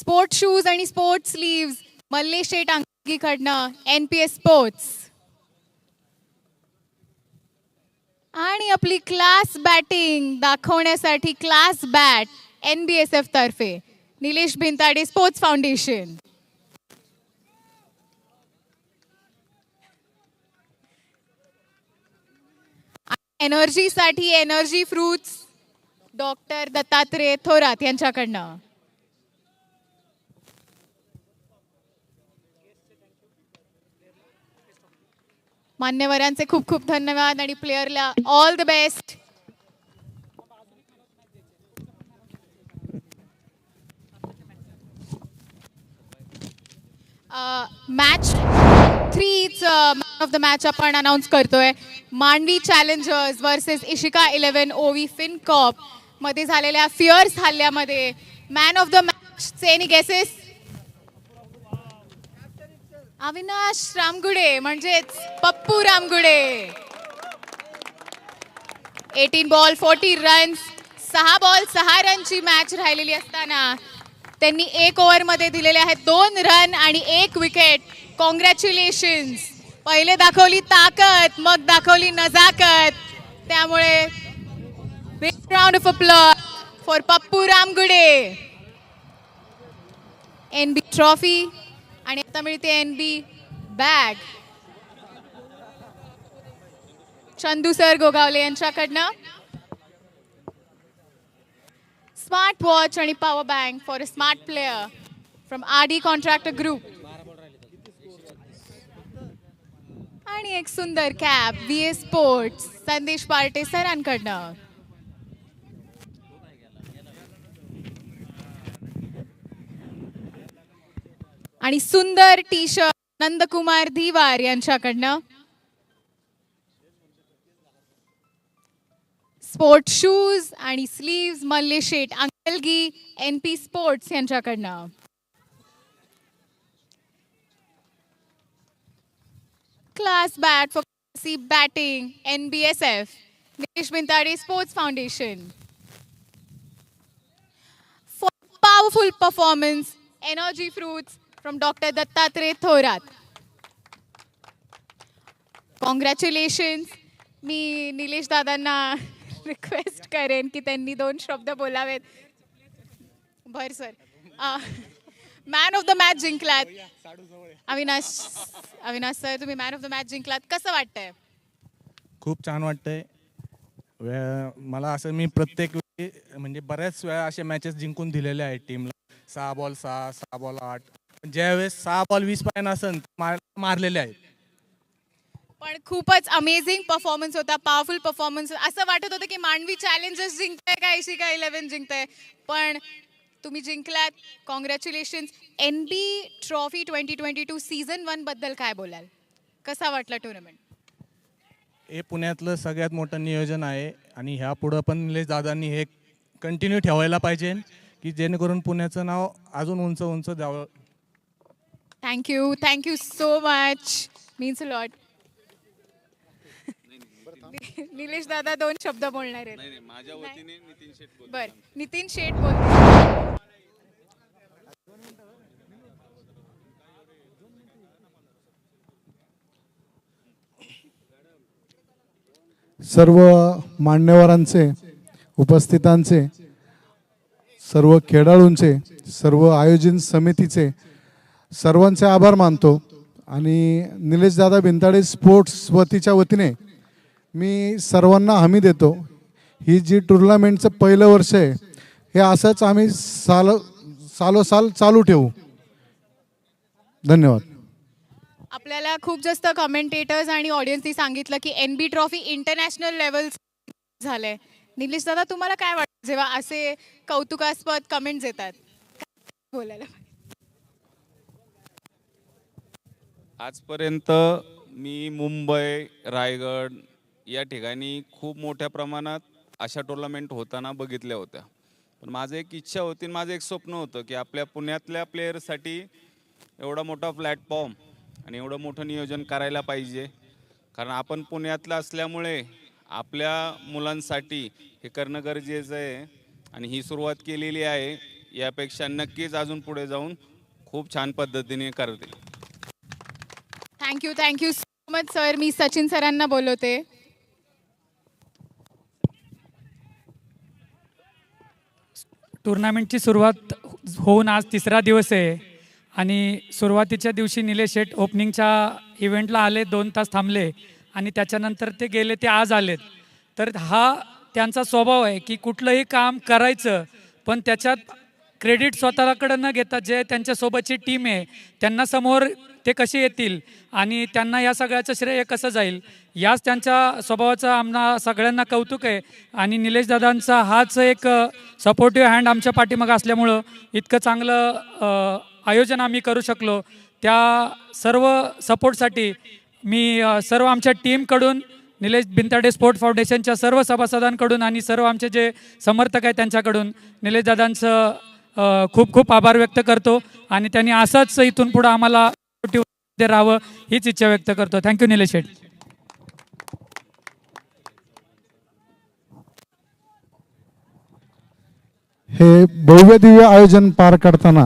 Sport shoes आणि sports sleeves Mallesh Shet अंगीकडनं NPS sports. आणि आपली क्लास बॅटिंग दाखवण्यासाठी क्लास बॅट NBSF तर्फे निलेश भिंताडे स्पोर्ट्स फाउंडेशन. एनर्जीसाठी energy fruits doctor Dattatreya Thorat यांच्याकडनं. मान्यवरांचे खूप खूप धन्यवाद आणि प्लेयरला all the best. Match 3 man of the match आपण अनाऊन्स करतोय. मांडवी चॅलेंजर्स वर्सेस इशिका 11 ओवी फिनकॉप मध्ये झालेल्या फिअर्स हल्ल्यामध्ये मॅन ऑफ द मॅच चे एनी गेसेस? अविनाश रामगुडे म्हणजेच Pappu Ramgude. 18 ball 40 runs. 6 ball 6 रनची मॅच राहिलेली असताना त्यांनी 1 ओव्हरमध्ये दिलेले आहेत 2 रन आणि 1 विकेट. कॉंग्रॅच्युलेशन्स. पहिले दाखवली ताकद मग दाखवली नजाकत. त्यामुळे big round of applause for Pappu Ramgude. NB trophy आणि आता मिळते NB bag Chandu sir Gogawale यांच्याकडनं. स्मार्ट वॉच आणि power bank for a smart player from RD contractor group. आणि एक सुंदर cap VS sports Sandesh Parte सरांकडनं. आणि सुंदर टी शर्ट नंदकुमार धीवार यांच्याकडनं. स्पोर्ट शूज आणि sleeves Mallesh Shet Ankalgi NP sports यांच्याकडनं. Class bat for C batting NBSF Nilesh Bhintade sports foundation. For powerful performance energy fruits from doctor Dattatreya Thorat. Congratulations. मी निलेश दादांना रिक्वेस्ट करेन की त्यांनी 2 शब्द बोलावेत. बर sir. Man of the match जिंकलात. अविनाश सर तुम्ही मॅन ऑफ द मॅच जिंकलात. कसं वाटतंय? खूप छान वाटतंय. मला असं मी प्रत्येक वेळी म्हणजे बऱ्याच वेळा असे मॅचेस जिंकून दिलेले आहेत टीमला. 6 बॉल 6 6 बॉल 8. ज्यावेळेस 6 बॉल 20 पायन असन मारलेले आहेत. पण खूपच अमेझिंग परफॉर्मन्स होता. Powerful performance. असं वाटत होतं की मांडवी चॅलेंजर्स जिंकतंय का इशिका 11 जिंकतंय. पण तुम्ही जिंकलात. कॉंग्रॅच्युलेशन्स. NB ट्रॉफी 2022 सीझन 1 बद्दल काय बोलाल? कसा वाटला टुर्नामेंट? हे पुण्यातलं सगळ्यात मोठं नियोजन आहे आणि ह्या पुढं पण निलेश दादांनी हे कंटिन्यू ठेवायला पाहिजे की जेणेकरून पुण्याचं नाव अजून उंच उंच जावं. Thank you so much. Means a lot. Nilesh दादा 2 शब्द बोलणार आहेत. नाही माझ्या वतीने नितीन शेट बोलतो. बर नितीन शेट बोलतो. सर्व मान्यवरांचे, उपस्थितांचे, सर्व खेळाडूंचे, सर्व आयोजन समितीचे सर्वांचे आभार मानतो. आणि निलेश दादा भिंताडे स्पोर्ट्स वतीच्या वतीने मी सर्वांना हमी देतो. ही जी टुर्नामेंटचं पहिलं वर्ष आहे हे असंच आम्ही सालोसाल चालू ठेवू. धन्यवाद. आपल्याला खूप जास्त कमेंटेटर्स आणि ऑडियन्सनी सांगितलं की NB ट्रॉफी इंटरनॅशनल लेवल झालंय. निलेश दादा तुम्हाला काय वाटतं जेव्हा असे कौतुकास्पद कमेंट्स येतात? बोलायला आजपर्यंत मी मुंबई रायगड या ठिकाणी खूप मोठ्या प्रमाणात अशा टुर्नामेंट होताना बघितल्या होत्या. पण माझं एक इच्छा होती, माझं एक स्वप्न होतं की आपल्या पुण्यातल्या प्लेयरसाठी एवढा मोठा प्लॅटफॉर्म आणि एवढं मोठं नियोजन करायला पाहिजे. कारण आपण पुण्यातलं असल्यामुळे आपल्या मुलांसाठी हे करणं गरजेचं आहे आणि ही सुरुवात केलेली आहे. यापेक्षा नक्कीच अजून पुढे जाऊन खूप छान पद्धतीने करतील. Thank you so much sir. मी सचिन सरांना बोलवते. टुर्नामेंटची सुरुवात होऊन आज तिसरा दिवस आहे आणि सुरुवातीच्या दिवशी निलेश शेठ ओपनिंगच्या इव्हेंटला आले, 2 तास थांबले आणि त्याच्यानंतर ते गेले, ते आज आलेत. तर हा त्यांचा स्वभाव आहे की कुठलंही काम करायचं पण त्याच्यात क्रेडिट स्वतःकडे न घेता जे त्यांच्यासोबतची टीम आहे त्यांना समोर ते कसे येतील आणि त्यांना या सगळ्याचं श्रेय कसं जाईल, याच त्यांच्या स्वभावाचं आम्हाला सगळ्यांना कौतुक आहे. आणि निलेश दादांचा हाच एक सपोर्टिव्ह हँड आमच्या पाठीमागं असल्यामुळं इतकं चांगलं आयोजन आम्ही करू शकलो. त्या सर्व सपोर्टसाठी मी सर्व आमच्या टीमकडून, निलेश बिनताडे स्पोर्ट फाउंडेशनच्या सर्व सभासदांकडून आणि सर्व आमचे जे समर्थक आहेत त्यांच्याकडून निलेश दादांचं खूप खूप आभार व्यक्त करतो आणि त्यांनी असंच इथून पुढं आम्हाला राहावं हीच इच्छा व्यक्त करतो. थँक्यू निलेश शेठ. हे भव्य दिव्य आयोजन पार करताना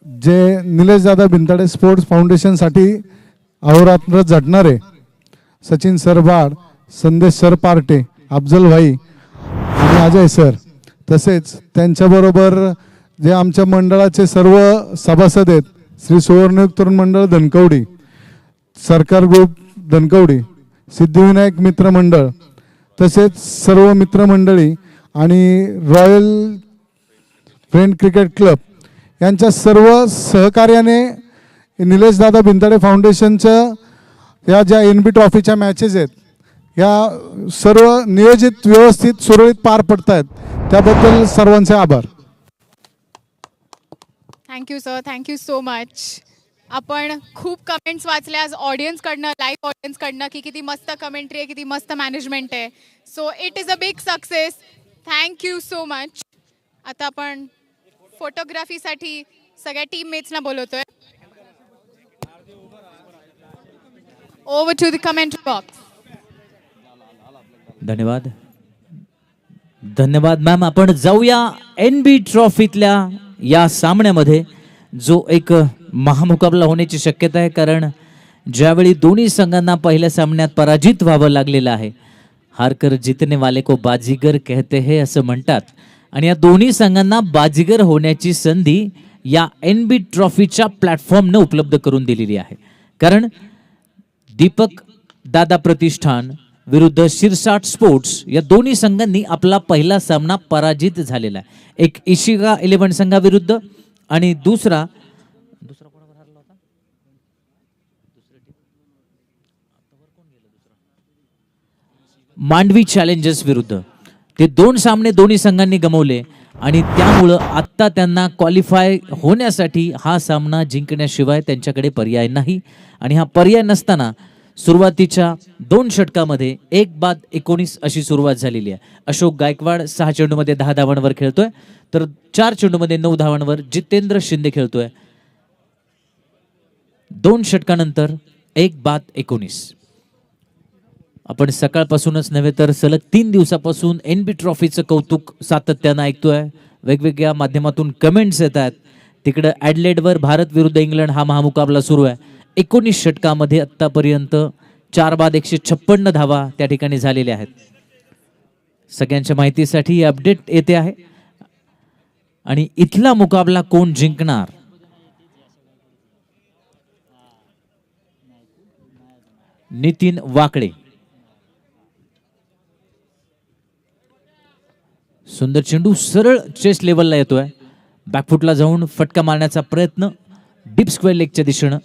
जे निलेश दादा बिनताडे स्पोर्ट्स फाउंडेशनसाठी अहोरात्र झटणारे सचिन सर बाड, संदेश सर पार्टे, अफजल भाई आणि अजय सर, तसेच त्यांच्याबरोबर जे आमच्या मंडळाचे सर्व सभासद आहेत, श्री सुवर्णयुग तरुण मंडळ धनकवडी, सरकार ग्रुप धनकवडी, सिद्धिविनायक मित्र मंडळ, तसेच सर्व मित्रमंडळी आणि रॉयल फ्रेंड क्रिकेट क्लब यांच्या सर्व सहकार्याने निलेश दादा बिनताडे फाउंडेशनच्या या ज्या NB ट्रॉफीच्या मॅचेस आहेत या सर्व नियोजित व्यवस्थित सुरळीत पार पडत आहेत, त्याबद्दल सर्वांचे आभार. Thank you sir. Thank you so much. आपण खूप कमेंट्स वाचल्या आज ऑडियन्सकडनं, लाईव्ह ऑडियन्सकडनं की किती मस्त कमेंट्री आहे, किती मस्त मॅनेजमेंट आहे. So it is a big success. Thank you so much. आता आपण फोटोग्राफीसाठी सगळ्या टीममेट्सना बोलवतोय. Over to the comment box. धन्यवाद धन्यवाद मॅम. आपण जाऊया NB ट्रॉफीतल्या या सामन्यामध्ये जो एक महामुकाबला होण्याची शक्यता आहे, कारण ज्यावेळी दोन्ही संघांना पहिल्या सामन्यात पराजित व्हावं लागलेलं आहे, हारकर जितने वाले को बाजीगर कहते हैं असं म्हणतात, आणि या दोन्ही संघांना बाजीगर होण्याची संधी या NB ट्रॉफीच्या प्लॅटफॉर्मने उपलब्ध करून दिलेली आहे. कारण दीपक दादा प्रतिष्ठान विरुद्ध शिरसाट स्पोर्ट्स या दोन्ही संघांनी आपला पहिला सामना पराजित झालेला आहे. एक इशिगा 11 संघाविरुद्ध आणि दुसरा कोणावर हरला होता, मांडवी चॅलेंजर्स विरुद्ध. ते 2 सामने दोन्ही संघांनी गमावले आणि त्यामुळं आत्ता त्यांना क्वालिफाय होण्यासाठी हा सामना जिंकण्याशिवाय त्यांच्याकडे पर्याय नाही. आणि हा पर्याय नसताना सुरुवातीच्या 2 षटकामध्ये 1-19 अशी सुरुवात झालेली आहे. अशोक गायकवाड 6 चेंडूमध्ये 10 धावांवर खेळतोय, तर 4 चेंडूमध्ये 9 धावांवर जितेंद्र शिंदे खेळतोय. 2 षटकानंतर 1-19. आपण सकाळपासूनच नव्हे तर सलग 3 दिवसापासून NB ट्रॉफीचं कौतुक सातत्यानं ऐकतोय. वेगवेगळ्या माध्यमातून कमेंट्स येत आहेत. तिकडं ॲडलेडवर भारत विरुद्ध इंग्लंड हा महामुकाबला सुरू आहे. 19 षटकामध्ये आत्तापर्यंत 4-156 धावा त्या ठिकाणी झालेल्या आहेत. सगळ्यांच्या माहितीसाठी अपडेट येते आहे. आणि इथला मुकाबला कोण जिंकणार, नितीन वाकडे. सुंदर चेंडू सरळ चेस्ट लेवलला येतोय. बॅकफुटला जाऊन फटका मारण्याचा प्रयत्न डीप स्क्वेअर लेगच्या दिशेनं.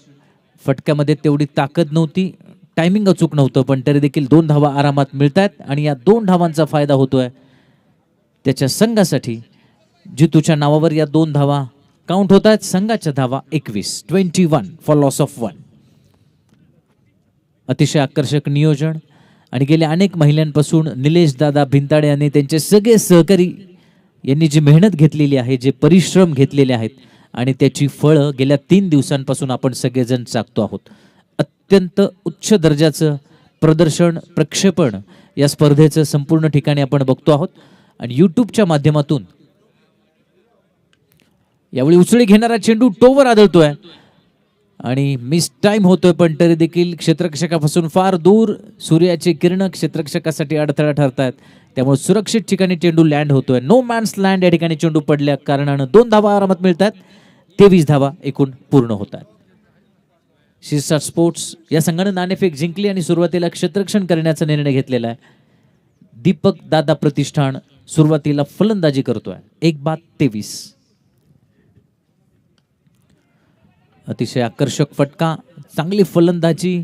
फटक्यामध्ये तेवढी ताकद नव्हती, टायमिंग अचूक नव्हतं, पण तरी देखील 2 धावा आरामात मिळत आहेत आणि या 2 धावांचा फायदा होतोय त्याच्या संघासाठी. जितूच्या नावावर या 2 धावा काउंट होत आहेत. संघाच्या धावा 21 फॉर लॉस ऑफ 1. अतिशय आकर्षक नियोजन आणि गेल्या अनेक महिन्यांपासून निलेश दादा भिंताडे यांनी त्यांचे सगळे सहकारी यांनी जी मेहनत घेतलेली आहे, जे परिश्रम घेतलेले आहेत आणि त्याची फळं गेल्या 3 दिवसांपासून आपण सगळेजण चाकतो आहोत. अत्यंत उच्च दर्जाचं प्रदर्शन प्रक्षेपण या स्पर्धेचं संपूर्ण ठिकाणी आपण बघतो आहोत आणि यूट्यूबच्या माध्यमातून यावेळी उचळी घेणारा चेंडू टोवर आदळतोय आणि मिस टाइम होतोय, पण तरी देखील क्षेत्ररक्षकापासून फार दूर सूर्याची किरण क्षेत्ररक्षकासाठी अडथळा ठरतायत. त्यामुळे सुरक्षित ठिकाणी चेंडू लँड होतोय. नो मॅन्स लँड या ठिकाणी चेंडू पडल्या कारणानं 2 धावा आरामात मिळतात. 23 धावा एकूण पूर्ण होतात. शिरसाट स्पोर्ट्स या संघानं नाणेफेक जिंकली आणि सुरुवातीला क्षेत्ररक्षण करण्याचा निर्णय घेतलेला आहे. दीपक दादा प्रतिष्ठान सुरुवातीला फलंदाजी करतोय. 1-23. अतिशय आकर्षक फटका, चांगली फलंदाजी,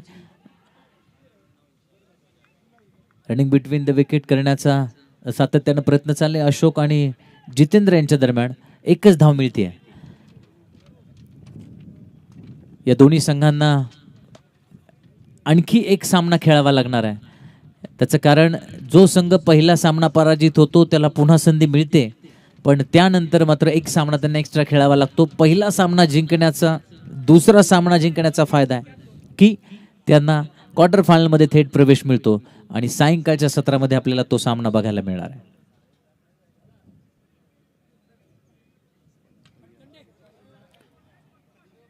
रनिंग बिटवीन द विकेट करण्याचा सातत्यानं प्रयत्न चालले. अशोक आणि जितेंद्र यांच्या दरम्यान एकच धाव मिळते. या दोन्ही संघांना आणखी एक सामना खेळावा लागणार आहे. त्याचं कारण जो संघ पहिला सामना पराजित होतो त्याला पुन्हा संधी मिळते, पण त्यानंतर मात्र एक सामना त्यांना एक्स्ट्रा खेळावा लागतो. पहिला सामना जिंकण्याचा, दुसरा सामना जिंकण्याचा फायदा आहे की त्यांना क्वार्टर फायनलमध्ये थेट प्रवेश मिळतो आणि सायंकाळच्या सत्रामध्ये आपल्याला तो सामना बघायला मिळणार आहे.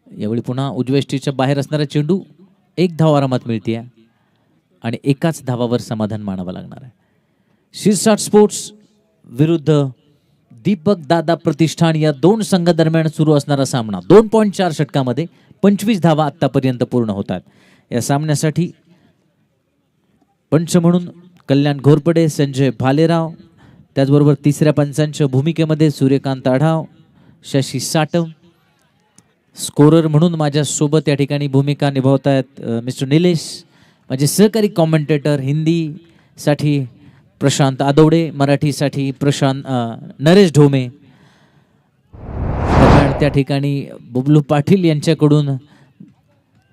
यावेळी पुन्हा उजवेष्टीच्या बाहेर असणारा चेंडू, 1 धाव आरामात मिळते आणि एकाच धावावर समाधान मानावं लागणार आहे. शिरसाट स्पोर्ट्स विरुद्ध दीपक दादा प्रतिष्ठान या दोन संघादरम्यान सुरू असणारा सामना 2.4 षटकामध्ये 25 धावा आतापर्यंत पूर्ण होतात. या सामन्यासाठी पंच म्हणून कल्याण घोरपडे, संजय भालेराव, त्याचबरोबर तिसऱ्या पंचांच्या भूमिकेमध्ये सूर्यकांत आढाव, शशी साटम. स्कोरर म्हणून माझ्यासोबत या ठिकाणी भूमिका निभावत आहेत मिस्टर निलेश. माझे सहकारी कॉमेंटेटर हिंदीसाठी प्रशांत आदवडे, मराठीसाठी नरेश ढोमे. त्या ठिकाणी बुबलू पाटील यांच्याकडून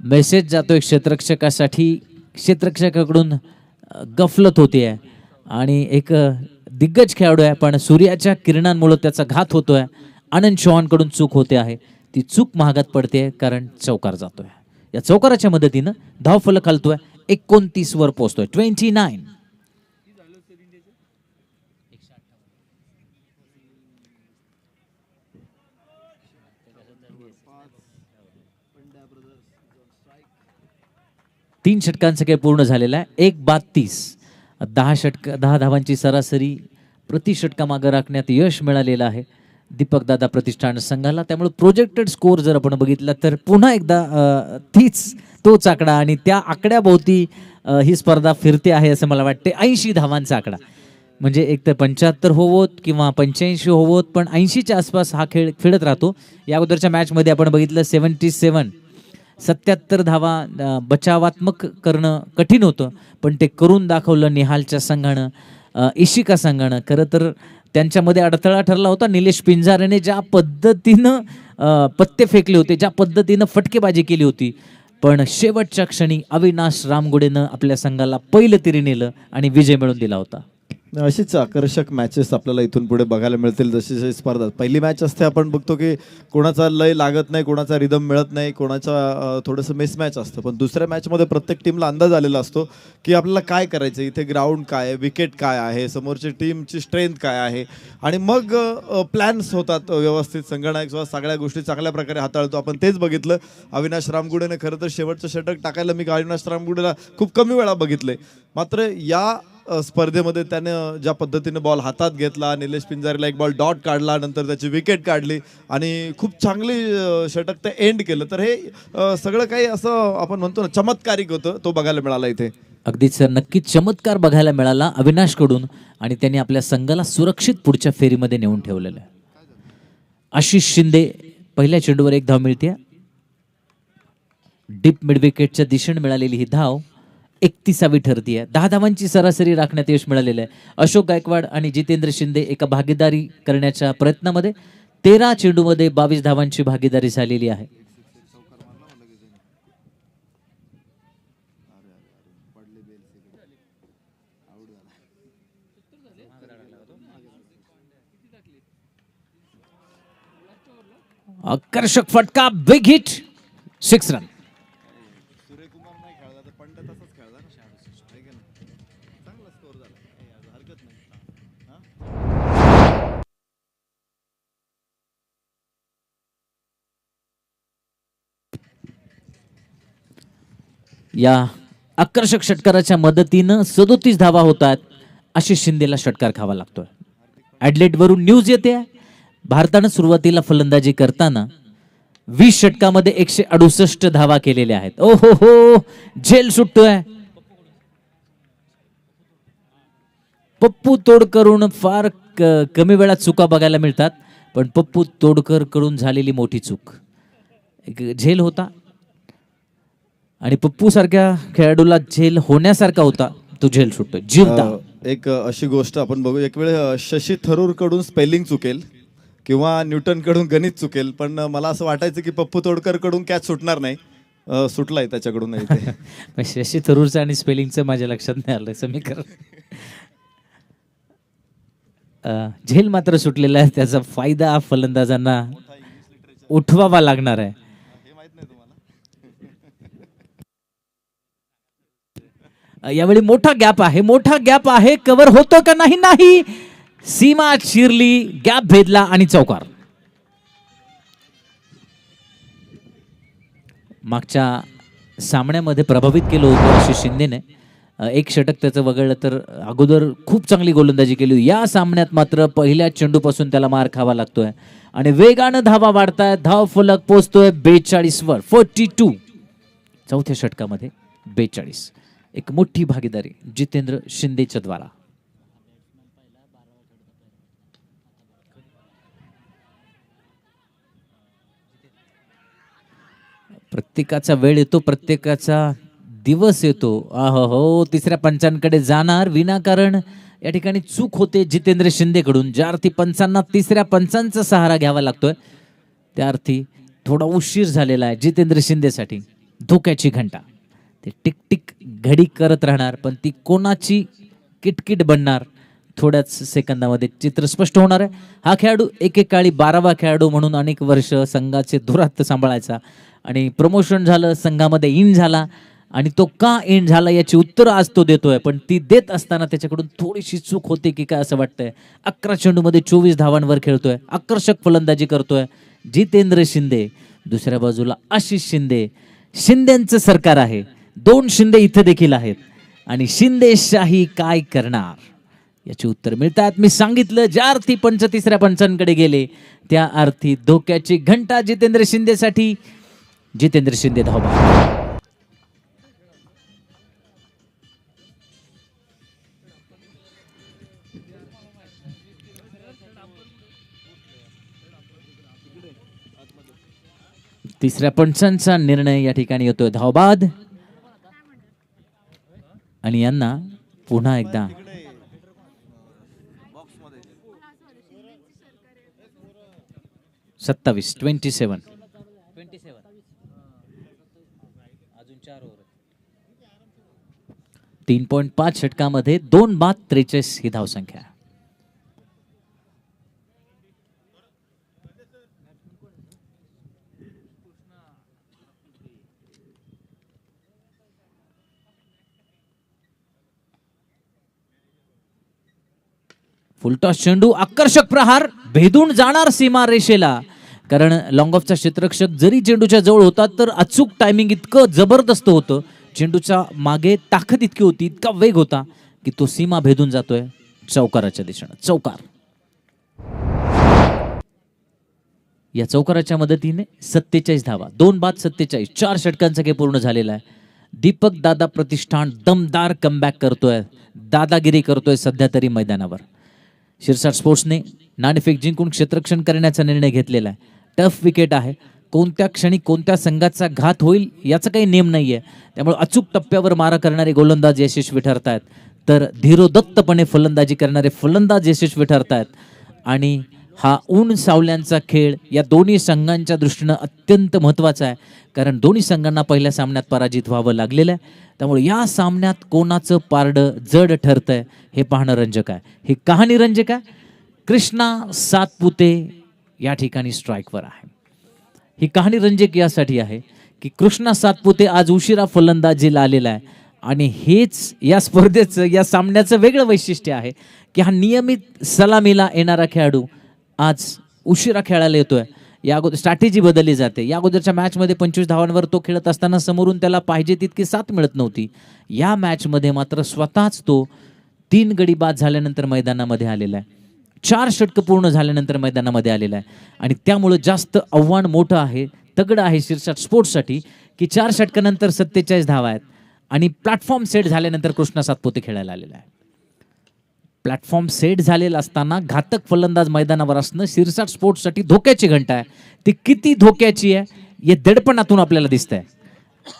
मेसेज जातोय क्षेत्ररक्षकासाठी. क्षेत्ररक्षकाकडून गफलत होते आहे आणि एक दिग्गज खेळाडू आहे, पण सूर्याच्या किरणांमुळे त्याचा घात होतोय. आनंद चौहानकडून चूक होते आहे, ती चूक महागात पडते कारण चौकार जातोय. या चौकाराच्या मदतीनं धावफलक हलतोय, 29 वर पोहोचतोय. 29. तीन षटकांचं खेळ पूर्ण झालेला आहे. 1-32. 10 धावांची सरासरी प्रति षटकामागे राखण्यात यश मिळालेलं आहे दीपकदादा प्रतिष्ठान संघाला. त्यामुळे प्रोजेक्टेड स्कोर जर आपण बघितला तर पुन्हा एकदा तोच आकडा आणि त्या आकड्याभोवती ही स्पर्धा फिरते आहे असं मला वाटते. 80 धावांचा आकडा, म्हणजे एक तर 75 होवोत किंवा 85 होवोत, पण 80च्या आसपास हा खेळ फिरत राहतो. या अगोदरच्या मॅचमध्ये आपण बघितलं 77 धावा बचावात्मक करणं कठीण होतं, पण ते करून दाखवलं निहालच्या संघानं, इशिका संघानं. खरं तर त्यांच्यामध्ये अडथळा ठरला होता. निलेश पिंजारेने ज्या पद्धतीनं पत्ते फेकले होते, ज्या पद्धतीनं फटकेबाजी केली होती, पण शेवटच्या क्षणी अविनाश रामगुडेनं आपल्या संघाला पहिलं तिरी नेलं आणि विजय मिळवून दिला होता. अशीच आकर्षक मॅचेस आपल्याला इथून पुढे बघायला मिळतील. जशी जशी स्पर्धा, पहिली मॅच असते आपण बघतो की कोणाचा लय लागत नाही, कोणाचा रिदम मिळत नाही, कोणाचा थोडंसं मिसमॅच असतं. पण दुसऱ्या मॅचमध्ये प्रत्येक टीमला अंदाज आलेला असतो की आपल्याला काय करायचं, इथे ग्राउंड काय आहे, विकेट काय आहे, समोरची टीमची स्ट्रेंथ काय आहे, आणि मग प्लॅन्स होतात व्यवस्थित. संगणक सगळ्या गोष्टी चांगल्या प्रकारे हाताळतो. आपण तेच बघितलं अविनाश रामगुडेने. खरं तर शेवटचं षटक टाकायला मी अविनाश रामगुडेला खूप कमी वेळा बघितले, मात्र या स्पर्धेमध्ये त्यानं ज्या पद्धतीने बॉल हातात घेतला, निलेश पिंजारीला एक बॉल डॉट काढला, नंतर त्याची विकेट काढली आणि खूप चांगली षटक ते एंड केलं. तर हे सगळं काही असं आपण म्हणतो ना चमत्कारिक होतं, तो बघायला मिळाला इथे. अगदीच सर, नक्कीच चमत्कार बघायला मिळाला अविनाशकडून आणि त्यांनी आपल्या संघाला सुरक्षित पुढच्या फेरीमध्ये नेऊन ठेवलेलं आहे. आशिष शिंदे पहिल्या चेंडूवर 1 धाव मिळते. डीप मिड विकेटच्या दिशेने मिळालेली ही धाव 31वी ठरती आहे. 10 धावांची सरासरी राखण्यात यश मिळालेलं आहे. अशोक गायकवाड आणि जितेंद्र शिंदे एका भागीदारी करण्याच्या प्रयत्नामध्ये 13 चेंडूमध्ये 22 धावांची भागीदारी झालेली आहे. आकर्षक फटका, बिग हिट, 6 रन. या आकर्षक षटकाराच्या मदतीनं 37 धावा होतात. आशिष शिंदेला षटकार खावा लागतोय. ॲडलेटवरून न्यूज येते, भारतानं सुरुवातीला फलंदाजी करताना 20 षटकामध्ये 168 धावा केलेल्या आहेत. ओ हो हो, झेल सुटतोय. पप्पू तोडकरून फार कमी वेळात चुका बघायला मिळतात, पण पप्पू तोडकर कडून झालेली मोठी चूक एक झेल होता आणि पप्पू सारख्या खेळाडूला झेल होण्यासारखा होता, तो झेल सुटतोय. जीवदा एक अशी गोष्ट आपण बघू, एक वेळ शशी थरूर कडून स्पेलिंग चुकेल किंवा न्यूटन कडून गणित चुकेल, पण मला असं वाटायचं की पप्पू तोडकर कडून कॅच सुटणार नाही. सुटलाय त्याच्याकडून नाही ते. शशी थरूरचं आणि स्पेलिंगचं माझ्या लक्षात नाही आलं समीकरण. झेल मात्र सुटलेला आहे, त्याचा फायदा फलंदाजांना उठवावा लागणार आहे. यावेळी मोठा गॅप आहे, कव्हर होतो का नाही, नाही, सीमा चिरली, गॅप भेदला आणि चौकार. मागच्या सामन्यामध्ये प्रभावित केलं होतं आशिष शिंदेने. एक षटक त्याचं वगळलं तर अगोदर खूप चांगली गोलंदाजी केली. या सामन्यात मात्र पहिल्या चेंडूपासून त्याला मार खावा लागतोय आणि वेगानं धावा वाढताय. धाव फलक पोहोचतोय 42 वर, 42. चौथ्या षटकामध्ये 42. एक मोठी भागीदारी जितेंद्र शिंदेच्या द्वारा. प्रत्येकाचा वेळ येतो, प्रत्येकाचा दिवस येतो. हो, तिसऱ्या पंचांकडे जाणार विनाकारण या ठिकाणी चूक होते जितेंद्र शिंदेकडून. ज्या अर्थी पंचांना तिसऱ्या पंचांचा सहारा घ्यावा लागतोय, त्या अर्थी थोडा उशीर झालेला आहे जितेंद्र शिंदेसाठी. धोक्याची घंटा, ते टिक टिक घडी करत राहणार, पण ती कोणाची किटकिट बनणार थोड्याच सेकंदामध्ये चित्र स्पष्ट होणार आहे. हा खेळाडू एकेकाळी 12वा खेळाडू म्हणून अनेक वर्ष संघाचे धुरात सांभाळायचा आणि प्रमोशन झालं, संघामध्ये इन झाला आणि तो का इन झाला याची उत्तर आज तो देतोय, पण ती देत असताना त्याच्याकडून थोडीशी चूक होते की काय असं वाटतंय. 11 चेंडूमध्ये 24 धावांवर खेळतोय, आकर्षक फलंदाजी करतोय जितेंद्र शिंदे. दुसऱ्या बाजूला आशिष शिंदे. शिंदेचं सरकार आहे, 2 शिंदे इथे देखील आहेत आणि शिंदेशाही काय करणार याची उत्तर मिळतात. मी सांगितलं, ज्या अर्थी पंच तिसऱ्या पंचांकडे गेले त्या अर्थी धोक्याची घंटा जितेंद्र शिंदेसाठी. जितेंद्र शिंदे धावबा. तिसऱ्या पंचांचा निर्णय या ठिकाणी येतोय धावबाद आणि यांना पुन्हा एकदा सत्तावीस 27 3.5 षटकामध्ये 2 बाद 43 ही धावसंख्या. फुलटॉस चेंडू, आकर्षक प्रहार, भेदून जाणार सीमा रेषेला. कारण लॉंग ऑफचा क्षेत्ररक्षक जरी चेंडूच्या जवळ होता तर अचूक टायमिंग इतकं जबरदस्त होतं, चेंडूच्या मागे ताकद इतकी होती, इतका वेग होता की तो सीमा भेदून जातोय चौकाराच्या दिशेनं. चौकार. या चौकाराच्या मदतीने 47 धावा, 2 बाद 47, 4 षटकांचा खेळ पूर्ण झालेला आहे. दीपक दादा प्रतिष्ठान दमदार कमबॅक करतोय, दादागिरी करतोय सध्या तरी मैदानावर. शिरसाट स्पोर्ट्सने नाणेफेक जिंकून क्षेत्ररक्षण करण्याचा निर्णय घेतलेला आहे. टफ विकेट आहे, कोणत्या क्षणी कोणत्या संघाचा घात होईल याचा काही नेम नाहीये, त्यामुळे अचूक टप्प्यावर मारा करणारे गोलंदाज यशस्वी ठरतायत, तर धीरोदत्तपणे फलंदाजी करणारे फलंदाज यशस्वी ठरतायत. आणि हा ऊन सावल्यांचा खेळ या दोन्ही संघांच्या दृष्टीनं अत्यंत महत्त्वाचा आहे, कारण दोन्ही संघांना पहिल्या सामन्यात पराजित व्हावं लागलेलं आहे. त्यामुळे या सामन्यात कोणाचं पारडं जड ठरतंय हे पाहणं रंजक आहे. ही कहाणी रंजक आहे. कृष्णा सातपुते या ठिकाणी स्ट्राईकवर आहे. ही कहाणी रंजक यासाठी आहे की कृष्णा सातपुते आज उशिरा फलंदाजीला आलेला आहे आणि हेच या स्पर्धेचं, या सामन्याचं वेगळं वैशिष्ट्य आहे की हा नियमित सलामीला येणारा खेळाडू आज उशिरा खेळायला येतोय. या अगोदर स्ट्रॅटेजी बदलली जाते. या अगोदरच्या मॅचमध्ये 25 धावांवर तो खेळत असताना समोरून त्याला पाहिजे तितकी साथ मिळत नव्हती. या मॅचमध्ये मात्र स्वतःच तो 3 गडी बाद झाल्यानंतर मैदानामध्ये आलेला आहे, 4 षटकं पूर्ण झाल्यानंतर मैदानामध्ये आलेला आहे. आणि त्यामुळं जास्त आव्हान मोठं आहे, तगडं आहे शिरसाट स्पोर्ट्ससाठी की 4 षटकानंतर 47 धावा आहेत आणि प्लॅटफॉर्म सेट झाल्यानंतर कृष्णा सातपुते खेळायला आलेला आहे. प्लॅटफॉर्म सेट झालेला असताना घातक फलंदाज मैदानावर असणं शिरसाट स्पोर्ट्ससाठी धोक्याची घंटा आहे. ती किती धोक्याची आहे हे दडपणातून आपल्याला दिसतंय.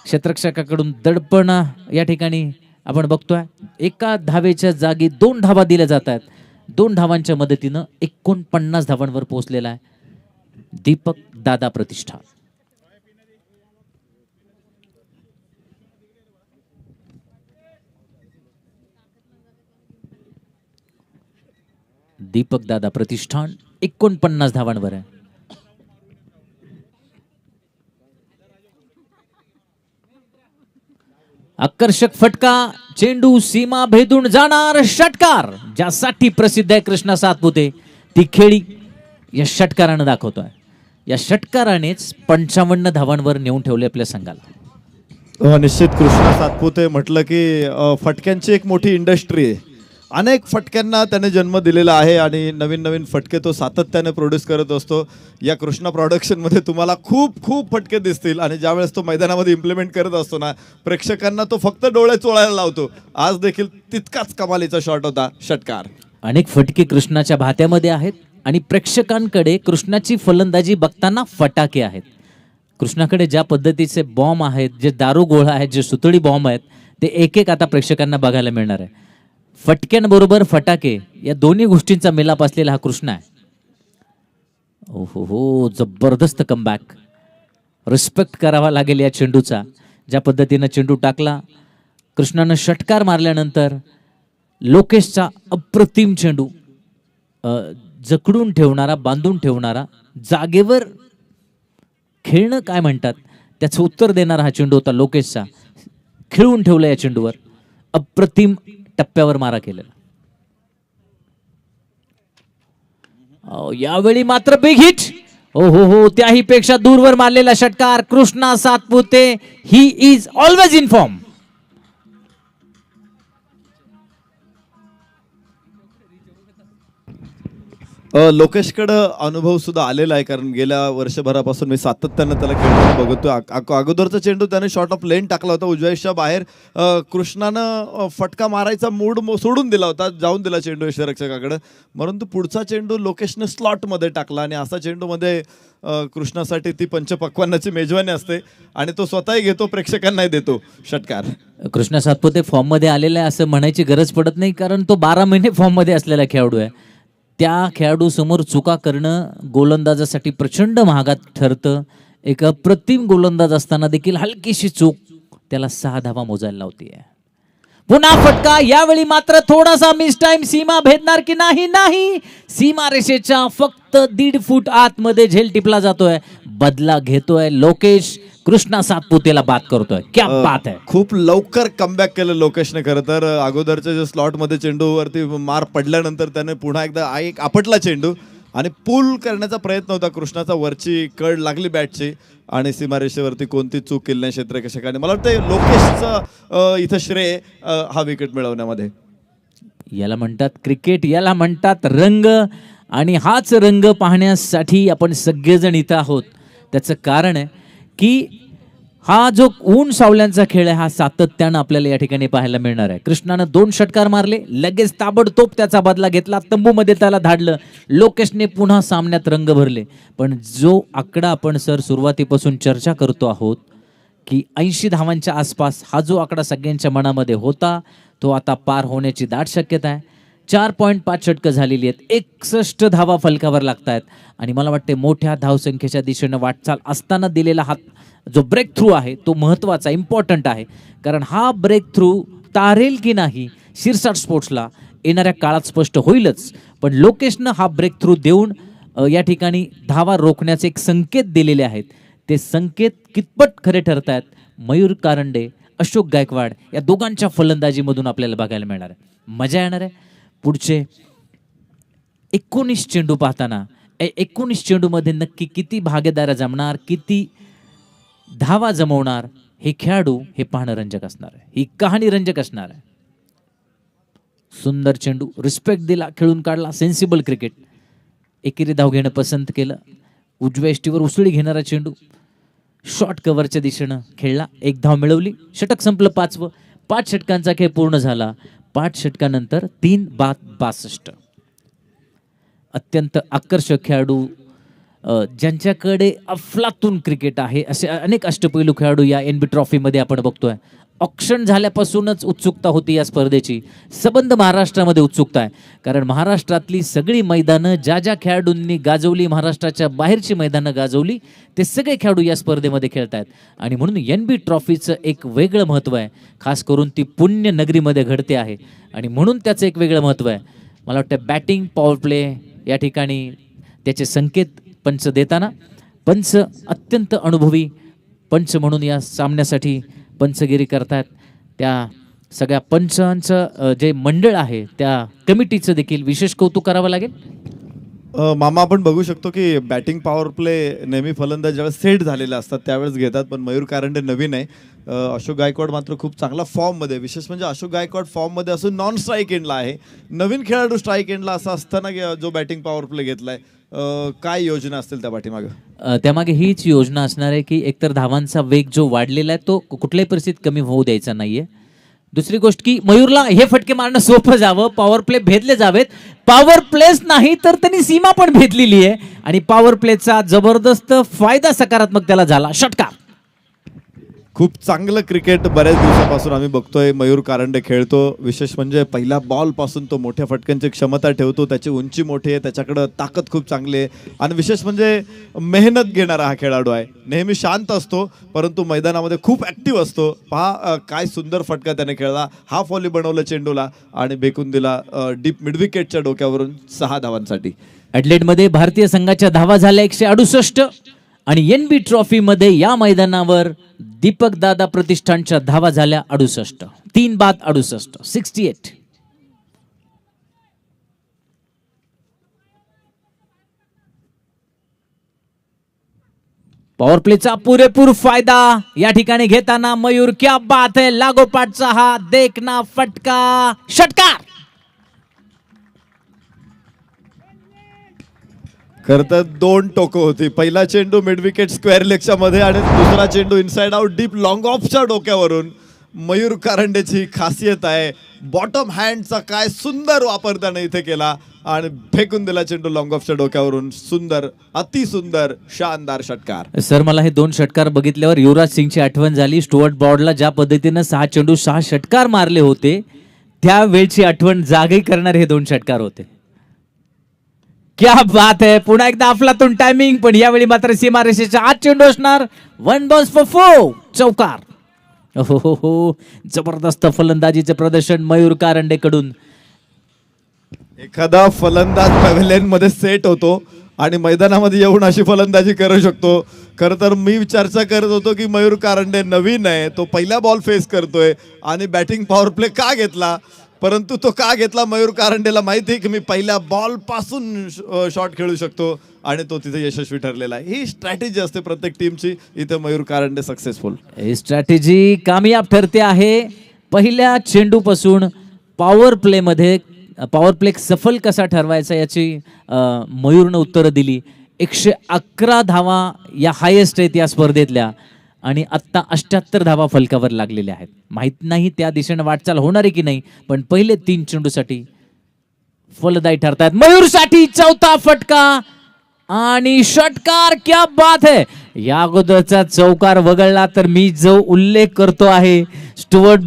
क्षेत्ररक्षकाकडून दडपण या ठिकाणी आपण बघतोय. एका धावेच्या जागी 2 धावा दिल्या जात आहेत. 2 धावांच्या मदतीनं 49 धावांवर पोहोचलेला आहे दीपक दादा प्रतिष्ठान. दीपक दादा प्रतिष्ठान 49 धावांवर आहे. आकर्षक फटका, चेंडू सीमा भेदून जाणार, षटकार ज्यासाठी प्रसिद्ध आहे कृष्णा सातपुते ती खेळी या षटकारानं दाखवतोय. या षटकारानेच 55 धावांवर नेऊन ठेवले आपल्या संघाला. निश्चित कृष्णा सातपुते म्हटलं की फटक्यांची एक मोठी इंडस्ट्री आहे. अनेक फटक्यांना त्याने जन्म दिलेला आहे आणि नवीन नवीन फटके तो सातत्याने प्रोड्यूस करत असतो. या कृष्णा प्रोडक्शनमध्ये तुम्हाला खूप खूप फटके दिसतील आणि ज्यावेळेस तो मैदानामध्ये इम्प्लिमेंट करत असतो ना, प्रेक्षकांना तो फक्त डोळे चोळायला लावतो. आज देखील तितकाच कमालीचा शॉट होता, षटकार. अनेक फटके कृष्णाच्या भात्यामध्ये आहेत आणि प्रेक्षकांकडे कृष्णाची फलंदाजी बघताना फटाके आहेत. कृष्णाकडे ज्या पद्धतीचे बॉम्ब आहेत, जे दारूगोळा आहेत, जे सुतळी बॉम्ब आहेत, ते एक एक आता प्रेक्षकांना बघायला मिळणार आहे. फटक्यांबरोबर फटाके या दोन्ही गोष्टींचा मिलाप असलेला हा कृष्णा आहे. ओहो हो, जबरदस्त कमबॅक. रिस्पेक्ट करावा लागेल या चेंडूचा. ज्या पद्धतीनं चेंडू टाकला, कृष्णानं षटकार मारल्यानंतर लोकेशचा अप्रतिम चेंडू, जकडून ठेवणारा, बांधून ठेवणारा, जागेवर खेळणं काय म्हणतात त्याचं उत्तर देणारा हा चेंडू होता लोकेशचा. खेळून ठेवला या चेंडूवर, अप्रतिम टप्प्यावर मारा केलेला. यावेळी मात्र बिग हिट. हो हो हो, त्याही पेक्षा दूरवर मारलेला षटकार. Krishna Satpute he is always in form. लोकेशकडं अनुभव सुद्धा आलेला आहे, कारण गेल्या वर्षभरापासून मी सातत्यानं त्याला खेळताना बघतो. अगोदरचा चेंडू त्याने शॉर्ट ऑफ लेन टाकला होता उजव्याच्या बाहेर. कृष्णानं फटका मारायचा मूड सोडून दिला होता, जाऊन दिला चेंडू यष्टीरक्षकाकडे. परंतु पुढचा चेंडू लोकेशने स्लॉटमध्ये टाकला आणि असा चेंडूमध्ये कृष्णासाठी ती पंचपक्वान्नाची मेजवानी असते आणि तो स्वतःही घेतो, प्रेक्षकांनाही देतो. षटकार. कृष्णा सातपुते फॉर्ममध्ये आलेला आहे असं म्हणायची गरज पडत नाही, कारण तो 12 महिने फॉर्ममध्ये असलेला खेळाडू आहे. त्या खेळाडू समोर चुका करणं गोलंदाजासाठी प्रचंड महागात ठरतं. एक अप्रतिम गोलंदाज असताना देखील हलकीशी चूक त्याला 6 धावा मोजायला लावते. पुन्हा फटका, यावेळी मात्र थोडासा मिस टाइम. सीमा भेदणार की नाही? नाही, सीमा रेषेच्या फक्त 1.5 फूट आतमध्ये झेल टिपला जातोय. बदला घेतोय लोकेश, कृष्णा सातपुतेला बाद करतोय. क्या बात आहे. खूप लवकर कमबॅक केलं लोकेशने. खरं तर अगोदरच्या जे स्लॉटमध्ये चेंडूवरती मार पडल्यानंतर त्याने पुन्हा एकदा एक आपटला चेंडू आणि पूल करण्याचा प्रयत्न होता कृष्णाचा. वरची कड लागली बॅटची आणि सीमारेषेवरती कोणती चूक केली नाही क्षेत्ररक्षकाने. मला वाटतं लोकेशचं इथं श्रेय हा विकेट मिळवण्यामध्ये. याला म्हणतात क्रिकेट, याला म्हणतात रंग, आणि हाच रंग पाहण्यासाठी आपण सगळेजण इथं आहोत. त्याचं कारण आहे की हा जो ऊन सावल्यांचा खेळ आहे हा सातत्यानं आपल्याला या ठिकाणी पाहायला मिळणार आहे. कृष्णानं 2 षटकार मारले, लगेच ताबडतोब त्याचा बदला घेतला, तंबूमध्ये त्याला धाडलं. लोकेशने पुन्हा सामन्यात रंग भरले. पण जो आकडा आपण सर सुरुवातीपासून चर्चा करतो आहोत की 80 धावांच्या आसपास हा जो आकडा सगळ्यांच्या मनामध्ये होता तो आता पार होण्याची दाट शक्यता आहे. 4.5 षटकं झालेली आहेत, 61 धावा फलकावर लागत आहेत आणि मला वाटते मोठ्या धावसंख्येच्या दिशेनं वाटचाल असताना दिलेला हा जो ब्रेक थ्रू आहे तो महत्त्वाचा, इम्पॉर्टंट आहे. कारण हा ब्रेक थ्रू तारेल की नाही शिरसाट स्पोर्ट्सला येणाऱ्या काळात स्पष्ट होईलच. पण लोकेशनं हा ब्रेक थ्रू देऊन या ठिकाणी धावा रोखण्याचे एक संकेत दिलेले आहेत. ते संकेत कितपत खरे ठरत आहेत मयूर कारंडे, अशोक गायकवाड या दोघांच्या फलंदाजीमधून आपल्याला बघायला मिळणार आहे. मजा येणार आहे. पुढचे 19 चेंडू पाहताना 19 चेंडूमध्ये नक्की किती भागीदाऱ्या जमणार, किती धावा जमवणार, हे खेळाडू हे पाहणं रंजक असणार आहे, ही कहाणी रंजक असणार आहे. सुंदर चेंडू, रिस्पेक्ट दिला, खेळून काढला, सेन्सिबल क्रिकेट. एकेरी धाव घेणं पसंत केलं. उजव्या एष्टीवर उसळी घेणारा चेंडू शॉर्ट कव्हरच्या दिशेनं खेळला, 1 धाव मिळवली. षटक संपलं 5वं. 5 षटकांचा खेळ पूर्ण झाला. 5 षटकानंतर 3 बाद 62. अत्यंत आकर्षक खेळाडू, ज्यांच्याकडे अफलातून क्रिकेट आहे, असे अनेक अष्टपैलू खेळाडू या NB ट्रॉफीमध्ये आपण बघतोय. ऑक्शन झाल्यापासूनच उत्सुकता होती या स्पर्धेची. सबंध महाराष्ट्रामध्ये उत्सुकता आहे, कारण महाराष्ट्रातली सगळी मैदानं ज्या ज्या खेळाडूंनी गाजवली, महाराष्ट्राच्या बाहेरची मैदानं गाजवली, ते सगळे खेळाडू या स्पर्धेमध्ये खेळत आहेत. आणि म्हणून NB ट्रॉफीचं एक वेगळं महत्त्व आहे, खास करून ती पुण्य नगरीमध्ये घडते आहे आणि म्हणून त्याचं एक वेगळं महत्त्व आहे. मला वाटतं बॅटिंग पॉवर प्ले या ठिकाणी त्याचे संकेत पंच देताना, पंच अत्यंत अनुभवी पंच म्हणून या सामन्यासाठी पंचगिरी करतात. त्या सगळ्या पंचांचं जे मंडळ आहे त्या कमिटीचं देखील विशेष कौतुक करावं लागेल. मामा, आपण बघू शकतो की बॅटिंग पॉवर प्ले नेहमी फलंदाज ज्यावेळेस सेट झालेले असतात त्यावेळेस घेतात, पण मयूर कारंडे नवीन आहे. अशोक गायकवाड मात्र खूप चांगला फॉर्ममध्ये, विशेष म्हणजे अशोक गायकवाड फॉर्ममध्ये असून नॉन स्ट्राईक एंडला आहे. नवीन खेळाडू स्ट्राईक एंडला असं असताना जो बॅटिंग पॉवर प्ले घेतलाय, काय योजना असतील त्या पाठीमागे? त्यामागे हीच योजना असणार आहे की एकतर धावांचा वेग जो वाढलेला आहे तो कुठल्याही परिस्थितीत कमी होऊ द्यायचा नाहीये. दुसरी गोष्ट की मयूरला हे फटके मारणं सोपं जावं, पॉवर प्ले भेदले जावेत. पॉवर प्लेच नाही तर त्यांनी सीमा पण भेदलेली आहे आणि पॉवर प्लेचा जबरदस्त फायदा सकारात्मक त्याला झाला. षटकार. खूप चांगलं क्रिकेट बऱ्याच दिवसापासून आम्ही बघतोय मयूर कारंडे खेळतो. विशेष म्हणजे पहिल्या बॉलपासून तो मोठ्या फटक्यांची क्षमता ठेवतो, त्याची उंची मोठी आहे, त्याच्याकडं ताकद खूप चांगली आहे आणि विशेष म्हणजे मेहनत घेणारा हा खेळाडू आहे. नेहमी शांत असतो परंतु मैदानामध्ये खूप ॲक्टिव्ह असतो. पहा काय सुंदर फटका त्याने खेळला, हाफ व्हॉली बनवलं चेंडूला आणि बेकून दिला डीप मिडविकेटच्या डोक्यावरून 6 धावांसाठी. ॲडलेडमध्ये भारतीय संघाच्या धावा झाल्या 168 आणि NB ट्रॉफीमध्ये या मैदानावर दीपक दादा प्रतिष्ठानच्या धावा झाल्या 68. 3 बाद 68, 68. पॉवर प्लेचा पुरेपूर फायदा या ठिकाणी घेताना मयूर, क्या बात है, लागोपाठचा हा देखना फटका. षटकार. खरं तर 2 टोकं होती. पहिला चेंडू मिड विकेट स्क्वेअर लेगच्या मध्ये आणि दुसरा चेंडू इनसाइड आउट डीप लॉंग ऑफच्या डोक्यावरून. मयूर कारंडेची खासियत आहे बॉटम हँडचा, काय सुंदर वापर त्याने इथे केला आणि फेकून दिला चेंडू लॉंग ऑफच्या डोक्यावरून. सुंदर, अतिसुंदर, शानदार षटकार. सर, मला हे 2 षटकार बघितल्यावर युवराज सिंगची आठवण झाली. स्टुअर्ट ब्रॉडला ज्या पद्धतीनं 6 चेंडू 6 षटकार मारले होते त्यावेळची आठवण जागी करणारे हे 2 षटकार होते. क्या बात है, पुन्हा एकदा अफलातून टायमिंग, पण यावेळी मात्र सीमारेषेच्या आत चेंडू असणार. 1 बाउन्स फॉर 4, चौकार. हो, जबरदस्त फलंदाजीचे प्रदर्शन मयूर कारंडेकडून. एखादा फलंदाज पॅव्हेलियन मध्ये सेट होतो आणि मैदानामध्ये येऊन अशी फलंदाजी करू शकतो. खरं तर मी चर्चा करत होतो की मयूर कारंडे नवीन आहे, तो पहिला बॉल फेस करतोय आणि बॅटिंग पॉवर प्ले का घेतला, परंतु तो का घेतला मयूर कारंडेला माहिती आहे की मी पहिल्या बॉल पासून शॉट खेळू शकतो आणि तो तिथे यशस्वी ठरलेला आहे. ही स्ट्रॅटेजी असते प्रत्येक टीमची. इथे मयूर कारंडे सक्सेसफुल. ही स्ट्रॅटेजी कामयाब ठरते आहे. पहिल्या चेंडूपासून पॉवर प्ले सफल कसा ठरवायचा याची मयूरनं उत्तरं दिली. 111 धावा या हायेस्ट आहेत या स्पर्धेतल्या आणि आत्ता 78 धावा फलकावर लागलेल्या आहेत. माहित नाही त्या दिशेने वाटचाल होणार आहे की नाही, पण पहिले 3 चेंडूसाठी फलदायी ठरतात. मयूरसाठी 4था फटका आणि षटकार. क्या बात है, या अगोदरचा चौकार वगळला तर मी जो उल्लेख करतो आहे स्टुअर्ट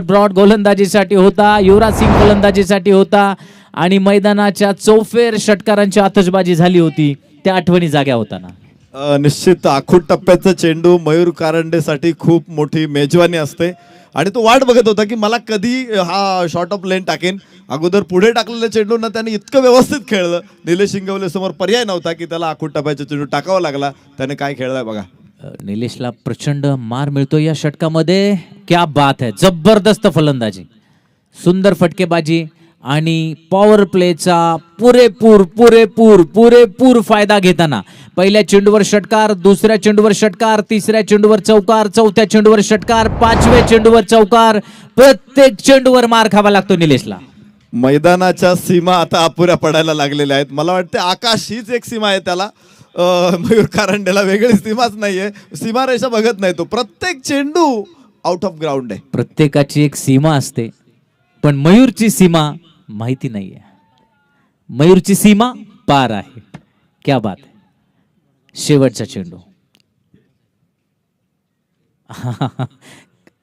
ब्रॉड गोलंदाजीसाठी होता, युवराज सिंग फलंदाजीसाठी होता आणि मैदानाच्या चौफेर षटकारांची आतषबाजी झाली होती, त्या आठवणी जाग्या होताना. निश्चित आखूट टप्प्याचा चेंडू मयूर कारंडेसाठी खूप मोठी मेजवानी असते आणि तो वाट बघत होता की मला कधी हा शॉर्ट ऑफ लेन टाकेन. अगोदर पुढे टाकलेल्या चेंडूंना त्याने इतकं व्यवस्थित खेळलं, निलेश शिंगवले समोर पर्याय नव्हता की त्याला आखूट टप्प्याचा चेंडू टाकावा लागला. त्याने काय खेळलाय बघा. निलेशला प्रचंड मार मिळतो या षटकामध्ये. क्या बात है, जबरदस्त फलंदाजी, सुंदर फटकेबाजी आणि पॉवर प्लेचा पुरेपूर फायदा घेताना पहिल्या चेंडूवर षटकार, दुसऱ्या चेंडूवर षटकार, तिसऱ्या चेंडूवर चौकार, चौथ्या चेंडूवर षटकार, पाचव्या चेंडूवर चौकार, प्रत्येक चेंडूवर मार खावा लागतो निलेशला. मैदानाच्या सीमा आता अपुऱ्या पडायला लागलेल्या आहेत. मला वाटते आकाश हीच एक सीमा आहे त्याला. मयूर कारंडेला वेगळी सीमाच नाहीये, सीमारेषा बघत नाही तो. प्रत्येक चेंडू आउट ऑफ ग्राउंड आहे. प्रत्येकाची एक सीमा असते, पण मयूरची सीमा माहिती नाहीये. मयूरची सीमा पार आहे. क्या बात आहे. शेवटचा चेंडू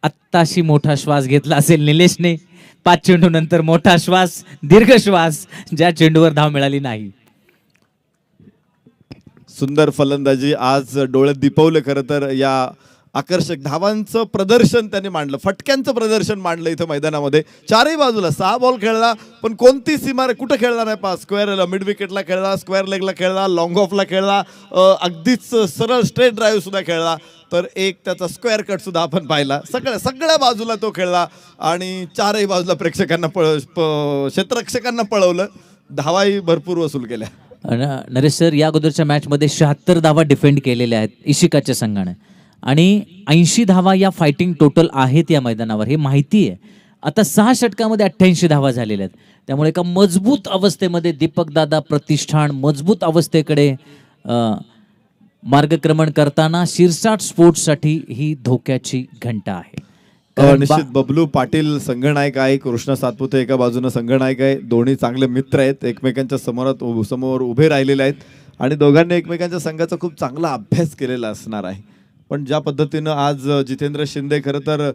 आत्ताशी मोठा श्वास घेतला असेल निलेशने. 5 चेंडू नंतर मोठा श्वास, दीर्घ श्वास, ज्या चेंडूवर धाव मिळाली नाही. सुंदर फलंदाजी आज डोळे दिपवले. खरं तर या आकर्षक धावांचं प्रदर्शन त्यांनी मांडलं, फटक्यांचं प्रदर्शन मांडलं इथं मैदानामध्ये. चारही बाजूला 6 बॉल खेळला, पण कोणती सीमा कुठं खेळला नाही. स्क्वेअर मिड विकेटला खेळला, स्क्वेअर लेगला खेळला, लॉंग ऑफला खेळला, अगदीच सरळ स्ट्रेट ड्राईव्ह सुद्धा खेळला. तर एक त्याचा स्क्वेअर कट सुद्धा आपण पाहिला. सगळ्या बाजूला तो खेळला आणि चारही बाजूला प्रेक्षकांना क्षेत्ररक्षकांना पळवलं. धावाही भरपूर वसूल केल्या. नरेश सर, या अगोदरच्या मॅचमध्ये 76 धावा डिफेंड केलेल्या आहेत इशिकाच्या संघाने आणि 80 धावा या फायटिंग टोटल आहेत या मैदानावर, हे माहिती आहे. आता 6 षटकामध्ये 88 धावा झालेल्या आहेत. त्यामुळे एका मजबूत अवस्थेमध्ये दीपक दादा प्रतिष्ठान मजबूत अवस्थेकडे मार्गक्रमण करताना शिरसाट स्पोर्ट्ससाठी ही धोक्याची घंटा आहे. निश्चित बबलू पाटील संघनायक आहे, कृष्ण सातपुते एका बाजूने संघनायक आहे. दोन्ही चांगले मित्र आहेत, एकमेकांच्या समोर उभे राहिलेले आहेत आणि दोघांनी एकमेकांच्या संघाचा खूप चांगला अभ्यास केलेला असणार आहे. पण ज्या पद्धतीनं आज जितेंद्र शिंदे खरं तर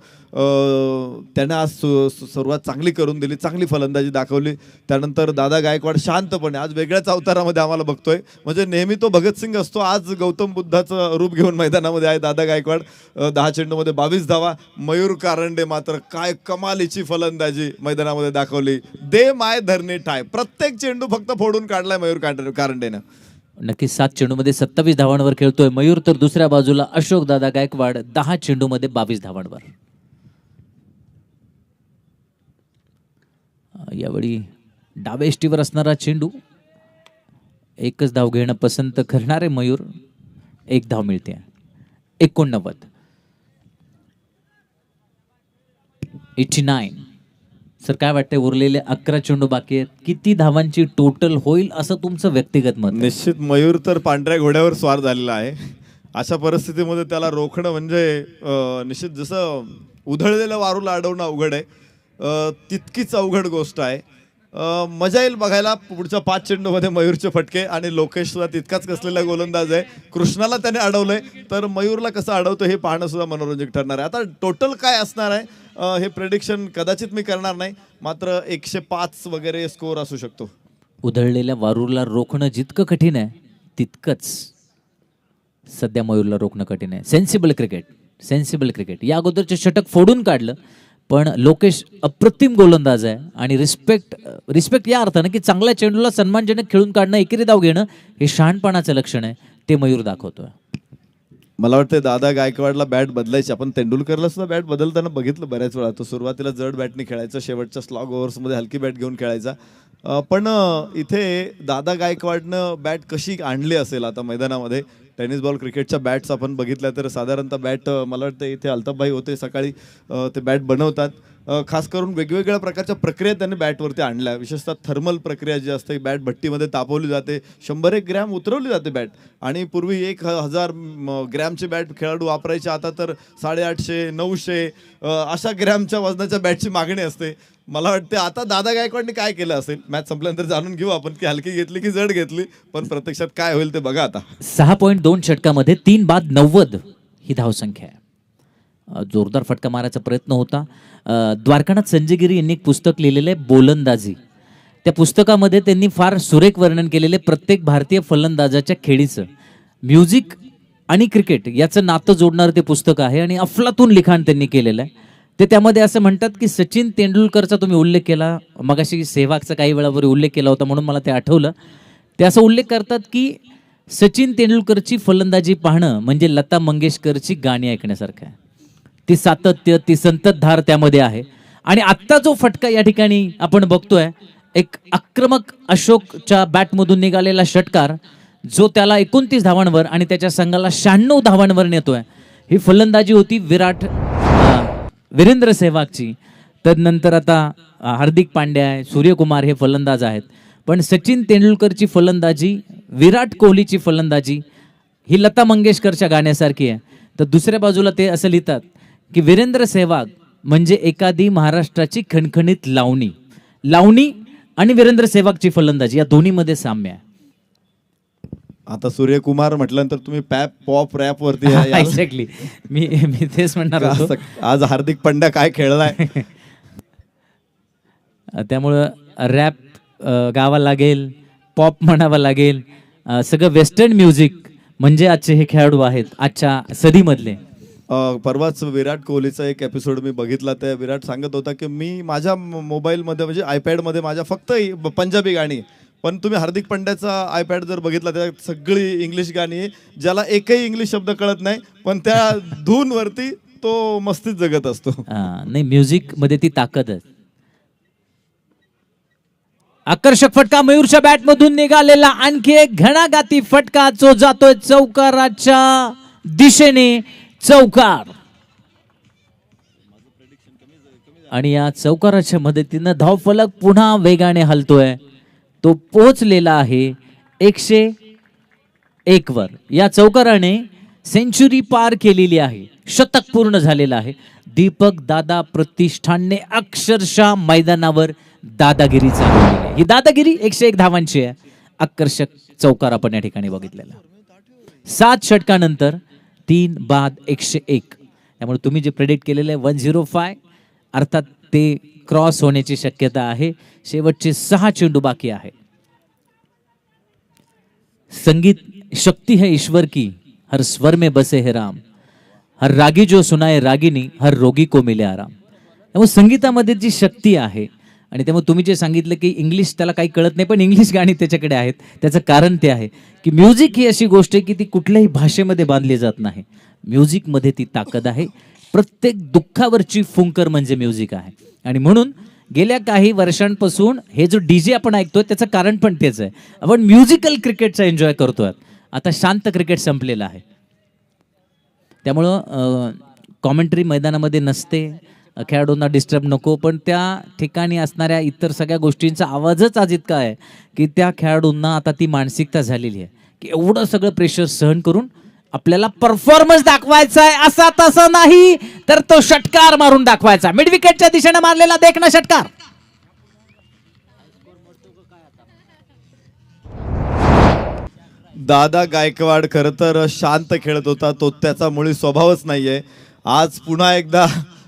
त्यानं आज सुरुवात चांगली करून दिली, चांगली फलंदाजी दाखवली. त्यानंतर दादा गायकवाड शांतपणे आज वेगळ्याच अवतारामध्ये आम्हाला बघतोय. म्हणजे नेहमी तो भगतसिंग असतो, आज गौतम बुद्धाचं रूप घेऊन मैदानामध्ये आहे दादा गायकवाड. 10 चेंडूमध्ये 22 धावा. मयूर कारंडे मात्र काय कमालीची फलंदाजी मैदानामध्ये दाखवली. दे माय धरणी ठाय, प्रत्येक चेंडू फक्त फोडून काढलाय मयूर कारंडेनं. नक्कीच 7 चेंडूमध्ये 27 धावांवर खेळतोय मयूर, तर दुसऱ्या बाजूला अशोक दादा गायकवाड 10 चेंडूमध्ये 22 धावांवर. यावेळी डाव्या एष्टीवर असणारा चेंडू, एकच धाव घेणं पसंत करणारे मयूर. 1 धाव मिळते. 89. सर काय वाटतंय, उरलेले 11 चेंडू बाकी आहेत, किती धावांची टोटल होईल असं तुमचं व्यक्तिगत मत? निश्चित मयूर तर पांढऱ्या घोड्यावर स्वार झालेला आहे. अशा परिस्थितीमध्ये त्याला रोखणं म्हणजे निश्चित जसं उधळलेलं वारूला अडवणं अवघड आहे, तितकीच अवघड गोष्ट आहे. मजा येईल बघायला पुढच्या 5 चेंडूमध्ये मयूरचे फटके. आणि लोकेश सुद्धा तितकाच कसलेला गोलंदाज आहे. कृष्णाला त्याने अडवलंय, तर मयूरला कसं अडवतं हे पाहणं सुद्धा मनोरंजक ठरणार आहे. आता टोटल काय असणार आहे हे प्रेडिक्शन कदाचित मी करणार नाही, मात्र 105 वगैरे स्कोअर असू शकतो. उधळलेल्या वारूला रोखणं जितकं कठीण आहे तितकंच सध्या मयूरला रोखणं कठीण आहे. Sensible cricket. या अगोदरचे षटक फोडून काढलं, पण लोकेश अप्रतिम गोलंदाज आहे आणि रिस्पेक्ट या अर्थानं की चांगल्या चेंडूला सन्मानजनक खेळून काढणं, एकेरी धाव घेणं हे शहाणपणाचं लक्षण आहे, ते मयूर दाखवतोय. मला वाटतं दादा गायकवाडला बॅट बदलायची. आपण तेंडुलकरला सुद्धा बॅट बदलताना बघितलं बऱ्याच वेळा. तो सुरुवातीला जड बॅटने खेळायचा, शेवटच्या स्लॉग ओव्हर्समध्ये हलकी बॅट घेऊन खेळायचा. पण इथे दादा गायकवाडनं बॅट कशी आणली असेल आता मैदानामध्ये. टेनिस बॉल क्रिकेटच्या बॅट्स आपण बघितल्या तर साधारणतः बॅट मला वाटतं इथे अल्ताफभाई होते सकाळी, ते बॅट बनवतात. खास करून वेगवेगळ्या प्रकारच्या प्रक्रिया त्यांनी बॅटवरती आणल्या. विशेषतः थर्मल प्रक्रिया जी असते, बॅट भट्टीमध्ये तापवली जाते, 100-1 ग्रॅम उतरवली जाते बॅट. आणि पूर्वी 1000 ग्रॅमची बॅट खेळाडू वापरायचे, आता तर 850-900 अशा ग्रॅमच्या वजनाच्या बॅटची मागणी असते. मला वाटते आता दादा गायकवाडने काय केलं असेल, मॅच संपल्यानंतर जाणून घेऊ आपण की हलकी घेतली की जड घेतली, पण प्रत्यक्षात काय होईल ते बघा आता. 6.2 षटकामध्ये 3 बाद 90 ही धावसंख्या आहे. जोरदार फटका मारायचा प्रयत्न होता. द्वारकानाथ संजयगिरी यांनी एक पुस्तक लिहिलेलं आहे गोलंदाजी. त्या पुस्तकामध्ये त्यांनी फार सुरेख वर्णन केलेले प्रत्येक भारतीय फलंदाजाच्या खेळीचं. म्युझिक आणि क्रिकेट याचं नातं जोडणारं ते पुस्तक आहे आणि अफलातून लिखाण त्यांनी केलेलं आहे. ते त्यामध्ये असं म्हणतात की सचिन तेंडुलकरचा तुम्ही उल्लेख केला, मगाशी सेहवागचा काही वेळापूर्वी उल्लेख केला होता म्हणून मला ते आठवलं. ते असं उल्लेख करतात की सचिन तेंडुलकरची फलंदाजी पाहणं म्हणजे लता मंगेशकरची गाणी ऐकण्यासारखं आहे. ती सातत्य, ती संततधार त्यामध्ये आहे. आणि आत्ता जो फटका या ठिकाणी आपण बघतोय, एक आक्रमक अशोकच्या बॅटमधून निघालेला षटकार जो त्याला 29 धावांवर आणि त्याच्या संघाला 96 धावांवर नेतोय. ही फलंदाजी होती वीरेंद्र सेहवागची. तदनंतर आता हार्दिक पांड्या आहे, सूर्यकुमार हे फलंदाज आहेत. पण सचिन तेंडुलकरची फलंदाजी, विराट कोहलीची फलंदाजी ही लता मंगेशकरच्या गाण्यासारखी आहे. तर दुसऱ्या बाजूला ते असं लिहितात की वीरेंद्र सेहवाग म्हणजे एखादी महाराष्ट्राची खणखणीत लावणी आणि वीरेंद्र सेहवागची फलंदाजी या दोन्हीमध्ये साम्य आहे. आता सूर्यकुमार म्हटल्यानंतर तुम्ही पॉप रॅप वरती याल. एक्झॅक्टली, मी तेच म्हणणार होतो. आज हार्दिक पंड्या काय खेळलाय. त्यामुळं रॅप गावा लागेल, पॉप म्हणावं लागेल, सगळं वेस्टर्न म्युझिक म्हणजे आजचे हे खेळाडू आहेत आजच्या सदीमधले. परवाच विराट कोहलीचा एक एपिसोड मी बघितला. त्या विराट सांगत होता की मी माझ्या मोबाईलमध्ये म्हणजे आयपॅडमध्ये माझ्या फक्त पंजाबी गाणी, पण तुम्ही हार्दिक पंड्याचा आयपॅड जर बघितला त्यात सगळी इंग्लिश गाणी आहे, ज्याला एकही इंग्लिश शब्द कळत नाही, पण त्या धूनवरती तो मस्तीच जगत असतो. नाही, म्युझिक मध्ये ती ताकद आहे. आकर्षक फटका मयूरच्या बॅटमधून निघालेला, आणखी एक घणाघाती फटका जो जातोय चौकाराच्या दिशेने. चौकार, आणि या चौकाराच्या मदतीनं धावफलक पुन्हा वेगाने हलतोय. तो पोहोचलेला आहे 101 वर. या चौकाराने सेंचुरी पार केलेली आहे, शतक पूर्ण झालेलं आहे. दीपक दादा प्रतिष्ठानने अक्षरशः मैदानावर दादागिरी चालवलेली आहे. ही दादागिरी 101 धावांची आहे. आकर्षक चौकार आपण या ठिकाणी बघितलेला. 7 षटकानंतर 3 बाद 101. त्यामुळे तुम्ही जे प्रेडिक्ट केलेलं आहे 105, अर्थात ते क्रॉस होण्याची शक्यता आहे. शेवटचे 6 चेंडू बाकी आहे. संगीत शक्ती है ईश्वर की, हर स्वर में बसे है राम, हर रागी जो सुनाए रागिनी, हर रोगी को मिले आराम. त्यामुळे संगीतामध्ये जी शक्ती आहे, आणि त्यामुळे तुम्ही जे सांगितलं की इंग्लिश त्याला काही कळत नाही, पण इंग्लिश गाणी त्याच्याकडे आहेत. त्याचं कारण ते आहे की म्युझिक ही अशी गोष्ट आहे की ती कुठल्याही भाषेमध्ये बांधली जात नाही. म्युझिकमध्ये ती ताकद आहे. प्रत्येक दुःखावरची फुंकर म्हणजे म्युझिक आहे. आणि म्हणून गेल्या काही वर्षांपासून हे जो डीजे आपण ऐकतोय त्याचं कारण पण तेच आहे. आपण म्युझिकल क्रिकेटचा एन्जॉय करतोय. आता शांत क्रिकेट संपलेलं आहे. त्यामुळं कॉमेंट्री मैदानामध्ये नसते, खेळाडूंना डिस्टर्ब नको, पण त्या ठिकाणी असणाऱ्या इतर सगळ्या गोष्टींचा आवाजच आज इतका आहे की त्या खेळाडूंना आता ती मानसिकता झालेली आहे की एवढं सगळं प्रेशर सहन करून आपल्याला परफॉर्मन्स दाखवायचा आहे. असा तसं नाही तर तो षटकार मारून दाखवायचा. मिड विकेटच्या दिशेने मारलेला देखणा षटकार. दादा गायकवाड खरं तर शांत खेळत होता. तो त्याचा मुळी स्वभावच नाहीये. आज पुन्हा एकदा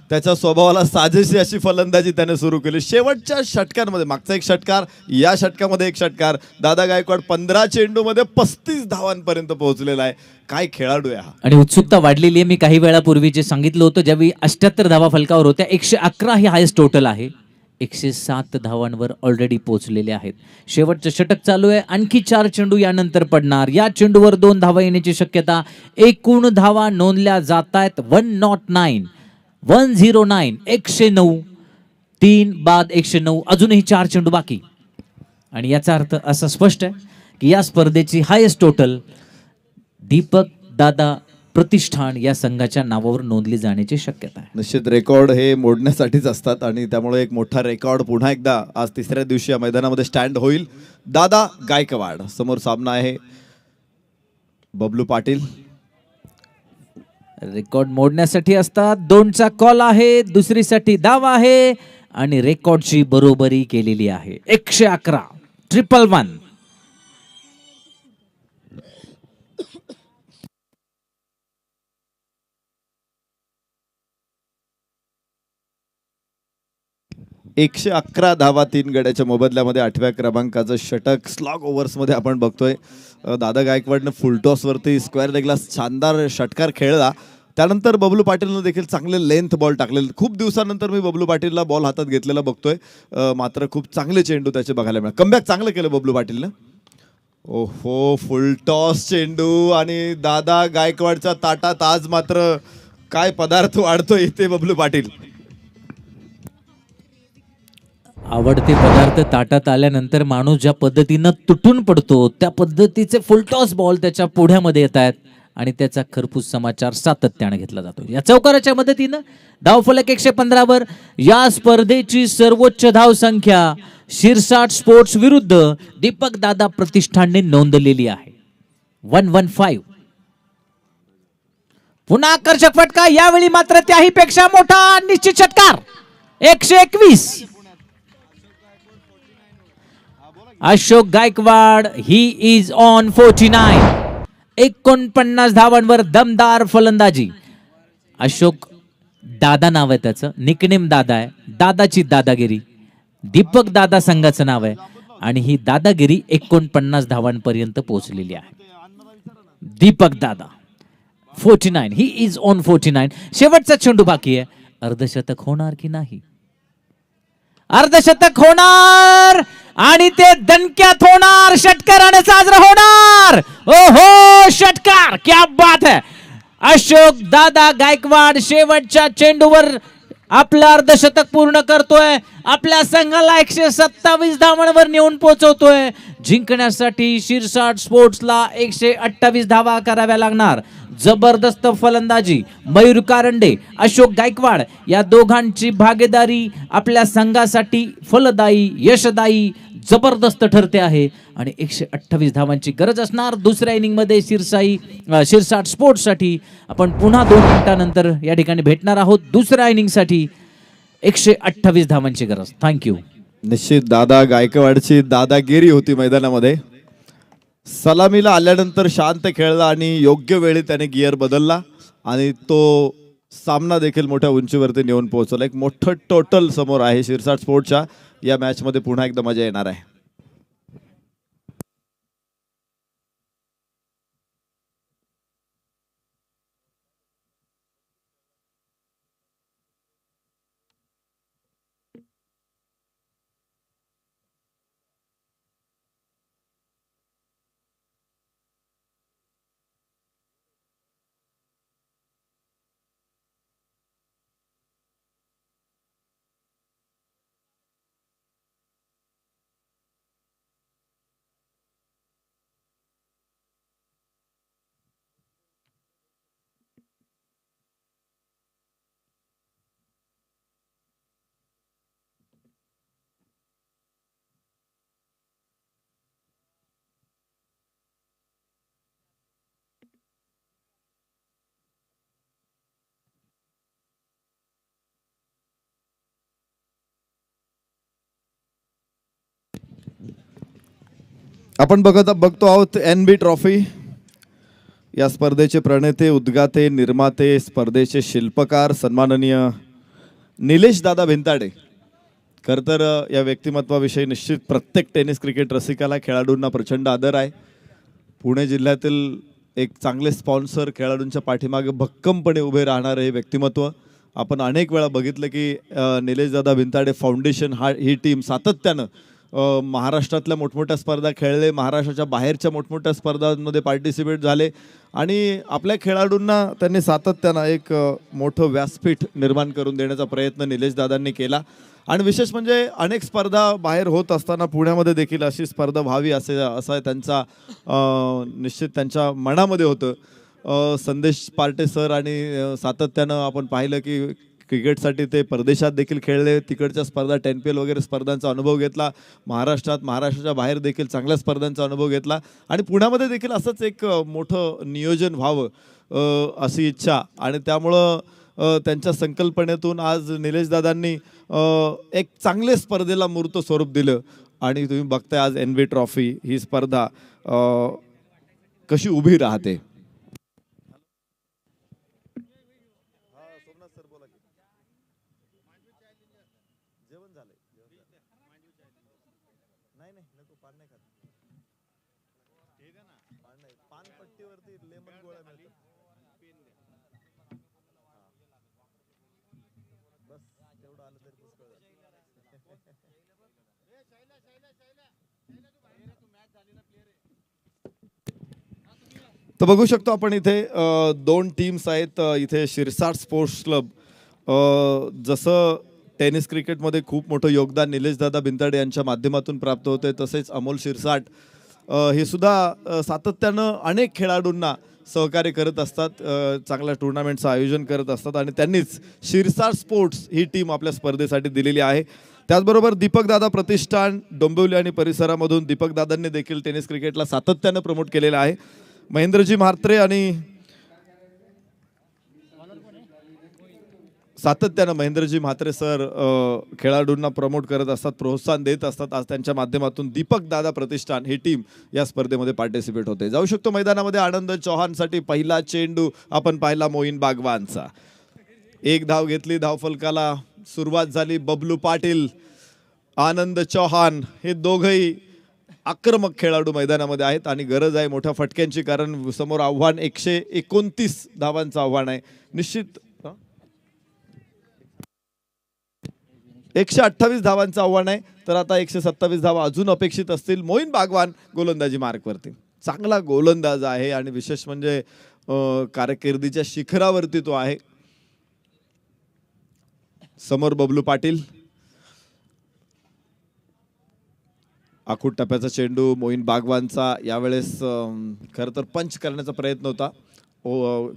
त्याच्या स्वभावाला साजेशी अशी फलंदाजी त्याने सुरू केली. शेवटच्या षटकांमध्ये, मागचा एक षटकार, या षटकामध्ये एक षटकार, दादा गायकवाड 15 चेंडूमध्ये 35 धावांपर्यंत पोहोचलेला आहे. काय खेळाडू आहे हा. आणि उत्सुकता वाढलेली आहे. मी काही वेळापूर्वी जे सांगितलं होतं, ज्यावेळी 78 धावा फलकावर होत्या, 111 ही हायस्ट टोटल आहे. 107 धावांवर ऑलरेडी पोहोचलेले आहेत. शेवटचं षटक चालू आहे. आणखी 4 चेंडू यानंतर पडणार. या चेंडूवर 2 धावा येण्याची शक्यता. एकूण धावा नोंदल्या जात आहेत 109, 109, 3 बाद 109. अजूनही 4 चेंडू बाकी. आणि याचा अर्थ असा स्पष्ट आहे की या स्पर्धेची हायस्ट टोटल दीपक दादा प्रतिष्ठान या संघाच्या नावावर नोंदली जाण्याची शक्यता आहे. निश्चित रेकॉर्ड हे मोडण्यासाठीच असतात आणि त्यामुळे एक मोठा रेकॉर्ड पुन्हा एकदा आज तिसऱ्या दिवशी या मैदानामध्ये स्टँड होईल. दादा गायकवाड समोर सामना आहे बबलू पाटील. रेकॉर्ड मोडण्यासाठी असतात. 2चा कॉल आहे, दुसरीसाठी धाव आहे आणि रेकॉर्डची बरोबरी केलेली आहे. 111, 111. एकशे 11 धावा 3 गड्याच्या मोबदल्यामध्ये 8व्या क्रमांकाचं षटक स्लॉग ओव्हर्समध्ये आपण बघतोय. दादा गायकवाडनं फुलटॉसवरती स्क्वेअर लेगला शानदार षटकार खेळला. त्यानंतर बबलू पाटीलनं देखील चांगले लेंथ बॉल टाकलेले. खूप दिवसानंतर मी बबलू पाटीलला बॉल हातात घेतलेला बघतोय. मात्र खूप चांगले चेंडू त्याचे बघायला मिळाले. कमबॅक चांगलं केलं बबलू पाटीलनं. ओहो, फुलटॉस चेंडू आणि दादा गायकवाडच्या ताटात आज मात्र काय पदार्थ वाढतोय इथे बबलू पाटील. आवडते पदार्थ ताटात आल्यानंतर माणूस ज्या पद्धतीनं तुटून पडतो त्या पद्धतीचे फुलटॉस बॉल त्याच्या पुढ्यामध्ये येत आहेत आणि त्याचा खरपूस समाचार सातत्याने घेतला जातो. या चौकाराच्या मदतीनं धावफलक 115 वर या स्पर्धेची सर्वोच्च धाव संख्या शिरसाट स्पोर्ट्स विरुद्ध दीपक दादा प्रतिष्ठानने नोंदलेली आहे 115. पुन्हा आकर्षक फटका, यावेळी मात्र त्याही पेक्षा मोठा निश्चित षटकार 121. Ashok Gaikwad he is on 49. 49 धावांवर दमदार फलंदाजी. अशोक दादा नाव आहे त्याचं, निकनेम दादा आहे, दादाची दादागिरी. दीपक दादा संघाचं नाव आहे आणि ही दादागिरी 49 धावांपर्यंत पोहोचलेली आहे. दीपक दादा 49, ही इज ऑन 49. शेवटचा चेंडू बाकी आहे, अर्धशतक होणार की नाही? अर्धशतक होणार आणि ते दणक्यात होणार, षटकाराने साजरा होणार. ओहो, षटकार, क्या बात है. अशोक दादा गायकवाड शेवटच्या चेंडूवर आपलं अर्धशतक पूर्ण करतोय, आपल्या संघाला 127 धावांवर नेऊन पोहोचवतोय. जिंकण्यासाठी शिरसाट स्पोर्ट्सला 128 धावा कराव्या लागणार. जबरदस्त फलंदाजी मयूर कारंडे, अशोक गायकवाड या दोघांची भागीदारी आपल्या संघासाठी फलदायी, यशदायी, जबरदस्त ठरते आहे आणि 128 धावांची गरज असणार दुसऱ्या इनिंग मध्ये. शिरसाट स्पोर्ट्स साठी आपण पुन्हा 2 मिनिटांनंतर या ठिकाणी भेटणार आहोत. दुसऱ्या इनिंग साठी 128 धावांची गरज. थँक्यू. निश्चित दादा गायकवाडची दादागिरी होती मैदानामध्ये. सलामीला आल्यानंतर शांत खेळला आणि योग्य वेळी त्याने गिअर बदलला आणि तो सामना देखील मोठ्या उंचीवरती नेऊन पोहोचला. एक मोठं टोटल समोर आहे शिरसाट स्पोर्ट्सच्या. या मॅच मध्ये पुन्हा एकदा मजा येणार आहे. आपण बघतो आहोत NB ट्रॉफी. या स्पर्धेचे प्रणेते, उद्गाते, निर्माते, स्पर्धेचे शिल्पकार सन्माननीय निलेश दादा भिंताडे. खरं तर या व्यक्तिमत्वाविषयी निश्चित प्रत्येक टेनिस क्रिकेट रसिकाला, खेळाडूंना प्रचंड आदर आहे. पुणे जिल्ह्यातील एक चांगले स्पॉन्सर, खेळाडूंच्या पाठीमागे भक्कमपणे उभे राहणारे हे व्यक्तिमत्व. आपण अनेक वेळा बघितलं की निलेश दादा भिंताडे फाउंडेशन ही टीम सातत्यानं महाराष्ट्रातल्या मोठमोठ्या स्पर्धा खेळले, महाराष्ट्राच्या बाहेरच्या मोठमोठ्या स्पर्धांमध्ये पार्टिसिपेट झाले आणि आपल्या खेळाडूंना त्यांनी सातत्यानं एक मोठं व्यासपीठ निर्माण करून देण्याचा प्रयत्न निलेश दादांनी केला. आणि विशेष म्हणजे अनेक स्पर्धा बाहेर होत असताना पुण्यामध्ये देखील अशी स्पर्धा व्हावी असा त्यांचा निश्चित त्यांच्या मनामध्ये होतं. संदेश पार्टे सर आणि सातत्यानं आपण पाहिलं की क्रिकेटसाठी ते परदेशात देखील खेळले, तिकडच्या स्पर्धा 10PL वगैरे स्पर्धांचा अनुभव घेतला, महाराष्ट्राच्या बाहेर देखील चांगल्या स्पर्धांचा अनुभव घेतला आणि पुण्यामध्ये देखील असंच एक मोठं नियोजन व्हावं अशी इच्छा. आणि त्यामुळं त्यांच्या संकल्पनेतून आज निलेश दादांनी एक चांगले स्पर्धेला मूर्त स्वरूप दिलं. आणि तुम्ही बघताय आज NB ट्रॉफी ही स्पर्धा कशी उभी राहते. तर बघू शकतो आपण इथे 2 टीम्स आहेत. इथे शिरसाट स्पोर्ट्स क्लब जसं टेनिस क्रिकेटमध्ये खूप मोठं योगदान निलेशदादा बिंताडे यांच्या माध्यमातून प्राप्त होते. तसेच अमोल शिरसाट हे सुद्धा सातत्यानं अनेक खेळाडूंना सहकार्य करत असतात, चांगल्या टुर्नामेंटचं आयोजन करत असतात आणि त्यांनीच शिरसाट स्पोर्ट्स ही टीम आपल्या स्पर्धेसाठी दिलेली आहे. त्याचबरोबर दीपकदादा प्रतिष्ठान डोंबिवली आणि परिसरामधून दीपकदादांनी देखील टेनिस क्रिकेटला सातत्यानं प्रमोट केलेलं आहे. महेंद्रजी म्हात्रे आणि सातत्यानं महेंद्रजी म्हात्रे सर खेळाडूंना प्रमोट करत असतात, प्रोत्साहन देत असतात. आज त्यांच्या माध्यमातून दीपकदादा प्रतिष्ठान ही टीम या स्पर्धेमध्ये पार्टिसिपेट होते. जाऊ शकतो मैदानामध्ये. आनंद चौहानसाठी पहिला चेंडू आपण पाहिला मोईन बागवानचा. एक धाव घेतली, धावफलकाला सुरुवात झाली. बबलू पाटील, आनंद चौहान हे दोघंही आक्रमक खेळाडू मैदानामध्ये आहेत आणि गरज आहे मोठ्या फटक्यांची, कारण समोर आव्हान 129 धावांचं आव्हान आहे. निश्चित 128 धावांचं आव्हान आहे, तर आता 127 धावा अजून अपेक्षित असतील. मोईन बागवान गोलंदाजी मार्कवरती चांगला गोलंदाज आहे आणि विशेष म्हणजे कारकिर्दीच्या शिखरावरती तो आहे. समोर बबलू पाटील, आखूड टप्प्याचा चेंडू मोईन बागवानचा. यावेळेस खरं तर पंच करण्याचा प्रयत्न होता,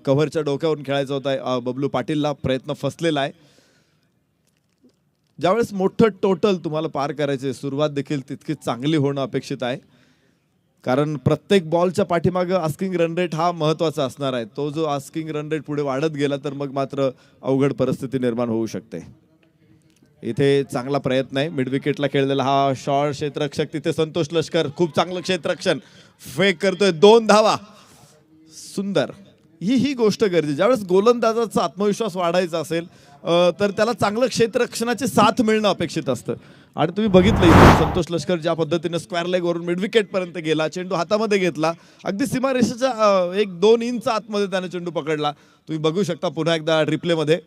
कव्हरच्या डोक्यावरून खेळायचा होता. बबलू पाटीलला प्रयत्न फसलेला आहे. ज्यावेळेस मोठं टोटल तुम्हाला पार करायचे, सुरुवात देखील तितकी चांगली होणं अपेक्षित आहे, कारण प्रत्येक बॉलच्या पाठीमागं आस्किंग रन रेट हा महत्त्वाचा असणार आहे. तो जो आस्किंग रन रेट पुढे वाढत गेला तर मग मात्र अवघड परिस्थिती निर्माण होऊ शकते. इथे चांगला प्रयत्न आहे. मिड विकेटला खेळलेला हा शॉर्ट क्षेत्ररक्षक, तिथे संतोष लष्कर खूप चांगलं क्षेत्ररक्षण फेक करतोय. 2 धावा, सुंदर. ही गोष्ट गरजेची. ज्यावेळेस गोलंदाजाचा आत्मविश्वास वाढायचा असेल तर त्याला चांगलं क्षेत्ररक्षणाची साथ मिळणं अपेक्षित असतं. आणि तुम्ही बघितलं संतोष लष्कर ज्या पद्धतीने स्क्वेअर लेग वरून मिड विकेट पर्यंत गेला, चेंडू हातामध्ये घेतला, अगदी सीमारेषेच्या 1-2 इंच आतमध्ये त्याने चेंडू पकडला. तुम्ही बघू शकता पुन्हा एकदा रिप्लेमध्ये.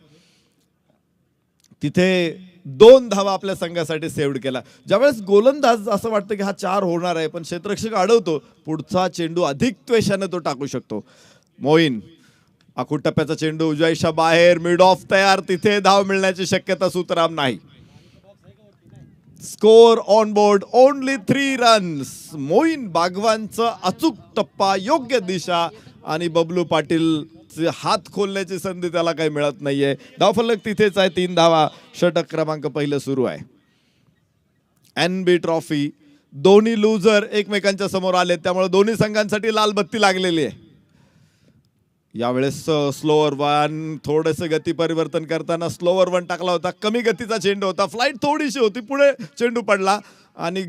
तिथे 2 धावा आपल्या संघासाठी सेव्ड केला. ज्यावेळेस गोलंदाज असं वाटतं की हा 4 होणार आहे, पण क्षेत्ररक्षक अडवतो, पुढचा चेंडू अधिक त्वेषाने तो टाकू शकतो. मोईन, आखूड टप्प्याचा चेंडू उजव्या बाहेर, मिड ऑफ तयार. तिथे धाव मिळण्याची शक्यता सुतराम नाही. Score on board only 3 runs. Moin बागवानचा अचूक टप्पा, योग्य दिशा आणि बबलू पाटील हात खोलण्याची संधी त्याला काही मिळत नाहीये. धावफलक तिथेच आहे, 3 धावा. षटक क्रमांक पहिलं सुरू आहे. NB ट्रॉफी, दोन्ही लुझर एकमेकांच्या समोर आले, त्यामुळे दोन्ही संघांसाठी लाल बत्ती लागलेली आहे. यावेळेस स्लोअर वन, थोडंसं गती परिवर्तन करताना स्लोअर वन टाकला होता. कमी गतीचा चेंडू होता, फ्लाईट थोडीशी होती, पुढे चेंडू पडला आणि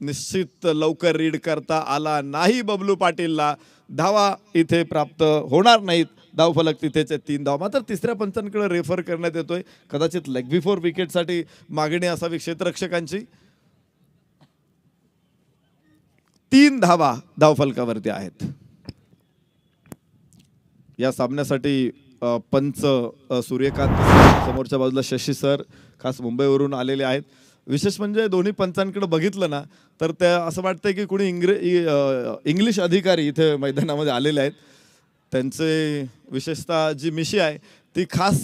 निश्चित लवकर रीड करता आला नाही बबलू पाटीलला. धावा इथे प्राप्त होणार नाहीत. धावफलक तिथेच आहे, 3 धावा. मात्र तिसऱ्या पंचांकडे रेफर करण्यात येतोय. कदाचित लेग बिफोर विकेटसाठी मागणी असावी क्षेत्ररक्षकांची. 3 धावा धावफलकावरती आहेत. या सामन्यासाठी पंच सूर्यकांत, समोरच्या बाजूला शशी सर खास मुंबईवरून आलेले आहेत. विशेष म्हणजे दोन्ही पंचांकडे बघितलं ना तर त्या असं वाटतंय की कोणी इंग्लिश अधिकारी इथे मैदानामध्ये आलेले आहेत. त्यांचे विशेषतः जी मिशी आहे ती खास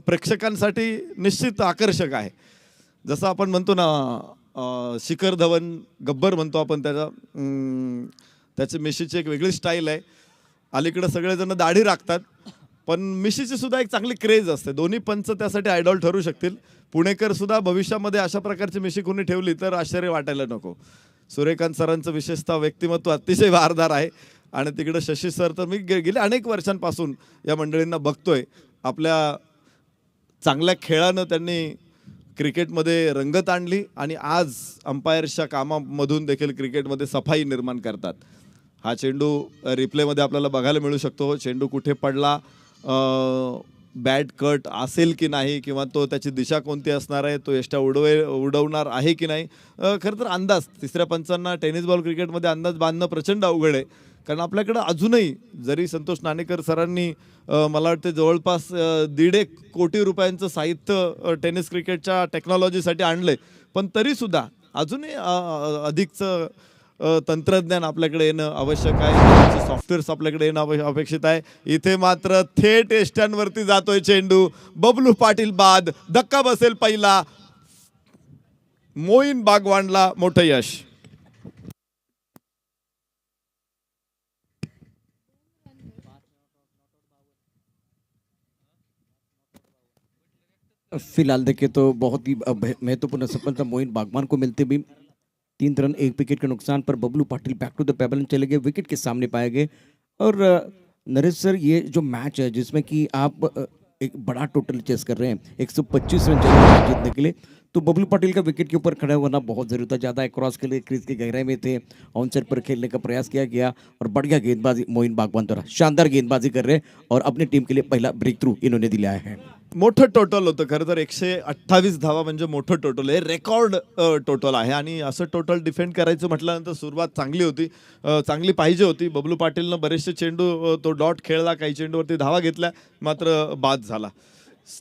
प्रेक्षकांसाठी निश्चित आकर्षक आहे. जसं आपण म्हणतो ना शिखर धवन, गब्बर म्हणतो आपण, त्याची मिशीची एक वेगळी स्टाईल आहे. अलीकडे सगळेजण दाढी राखतात, पण मिशीची सुद्धा एक चांगली क्रेज असते. दोन्ही पंच त्यासाठी आयडॉल ठरू शकतील. पुणेकर सुद्धा भविष्यामध्ये अशा प्रकारची मिशी कोणी ठेवली तर आश्चर्य वाटायला नको. सूर्यकांत सरांचं विशेषतः व्यक्तिमत्व अतिशय वारदार आहे आणि तिकडे शशी सर तर मी गेले अनेक वर्षांपासून या मंडळींना बघतोय. आपल्या चांगल्या खेळानं त्यांनी क्रिकेटमध्ये रंगत आणली आणि आज अंपायर्सच्या कामामधून देखील क्रिकेटमध्ये सफाई निर्माण करतात. हा चेंडू रिप्लेमध्ये आपल्याला बघायला मिळू शकतो. चेंडू कुठे पडला, बॅट कट असेल की नाही, किंवा तो त्याची दिशा कोणती असणार आहे, तो यष्ट्या उडवणार आहे की नाही. खरं तर अंदाज तिसऱ्या पंचांना टेनिस बॉल क्रिकेटमध्ये अंदाज बांधणं प्रचंड अवघड आहे. कारण आपल्याकडं अजूनही जरी संतोष नाणेकर सरांनी मला वाटतं जवळपास 1.5 कोटी रुपयांचं साहित्य टेनिस क्रिकेटच्या टेक्नॉलॉजीसाठी आणलं आहे, पण तरीसुद्धा अजूनही अधिकचं तंत्रज्ञान आपल्याकडे येणं आवश्यक आहे, सॉफ्टवेअर्स आपल्याकडे येणं अपेक्षित आहे. इथे मात्र थेट एष्ट्यांवरती जातोय चेंडू. बबलू पाटील बाद, धक्का बसेल पहिला. मोईन बागवानला मोठं यश. फिलहाल देखिए तो बहुत ही महत्वपूर्ण सफलता मोइन बागवान को मिलते भी 3 रन 1 विकेट के नुकसान पर Bablu Patil back to the pavilion चले गए, विकेट के सामने पाए गए। और नरेश सर, ये जो मैच है जिसमें कि आप एक बड़ा टोटल चेस कर रहे हैं, 125 रन चाहिए मैच जीतने के लिए, तो बबलू पाटिल का विकेट के ऊपर खड़ा होना बहुत जरूरी था। ज़्यादा क्रॉस के लिए क्रीज की गहराई में थे, ऑन साइड पर खेलने का प्रयास किया गया और बढ़िया गेंदबाजी मोइन बागवान द्वारा, शानदार गेंदबाजी कर रहे हैं और अपनी टीम के लिए पहला ब्रेक थ्रू इन्होंने दिलाया है। मोठं टोटल होतं खरं तर. 128 धावा म्हणजे मोठं टोटल आहे, रेकॉर्ड टोटल आहे. आणि असं टोटल डिफेंड करायचं म्हटल्यानंतर सुरुवात चांगली होती, चांगली पाहिजे होती. बबलू पाटीलनं बरेचसे चेंडू तो डॉट खेळला, काही चेंडूवरती धावा घेतल्या, मात्र बाद झाला.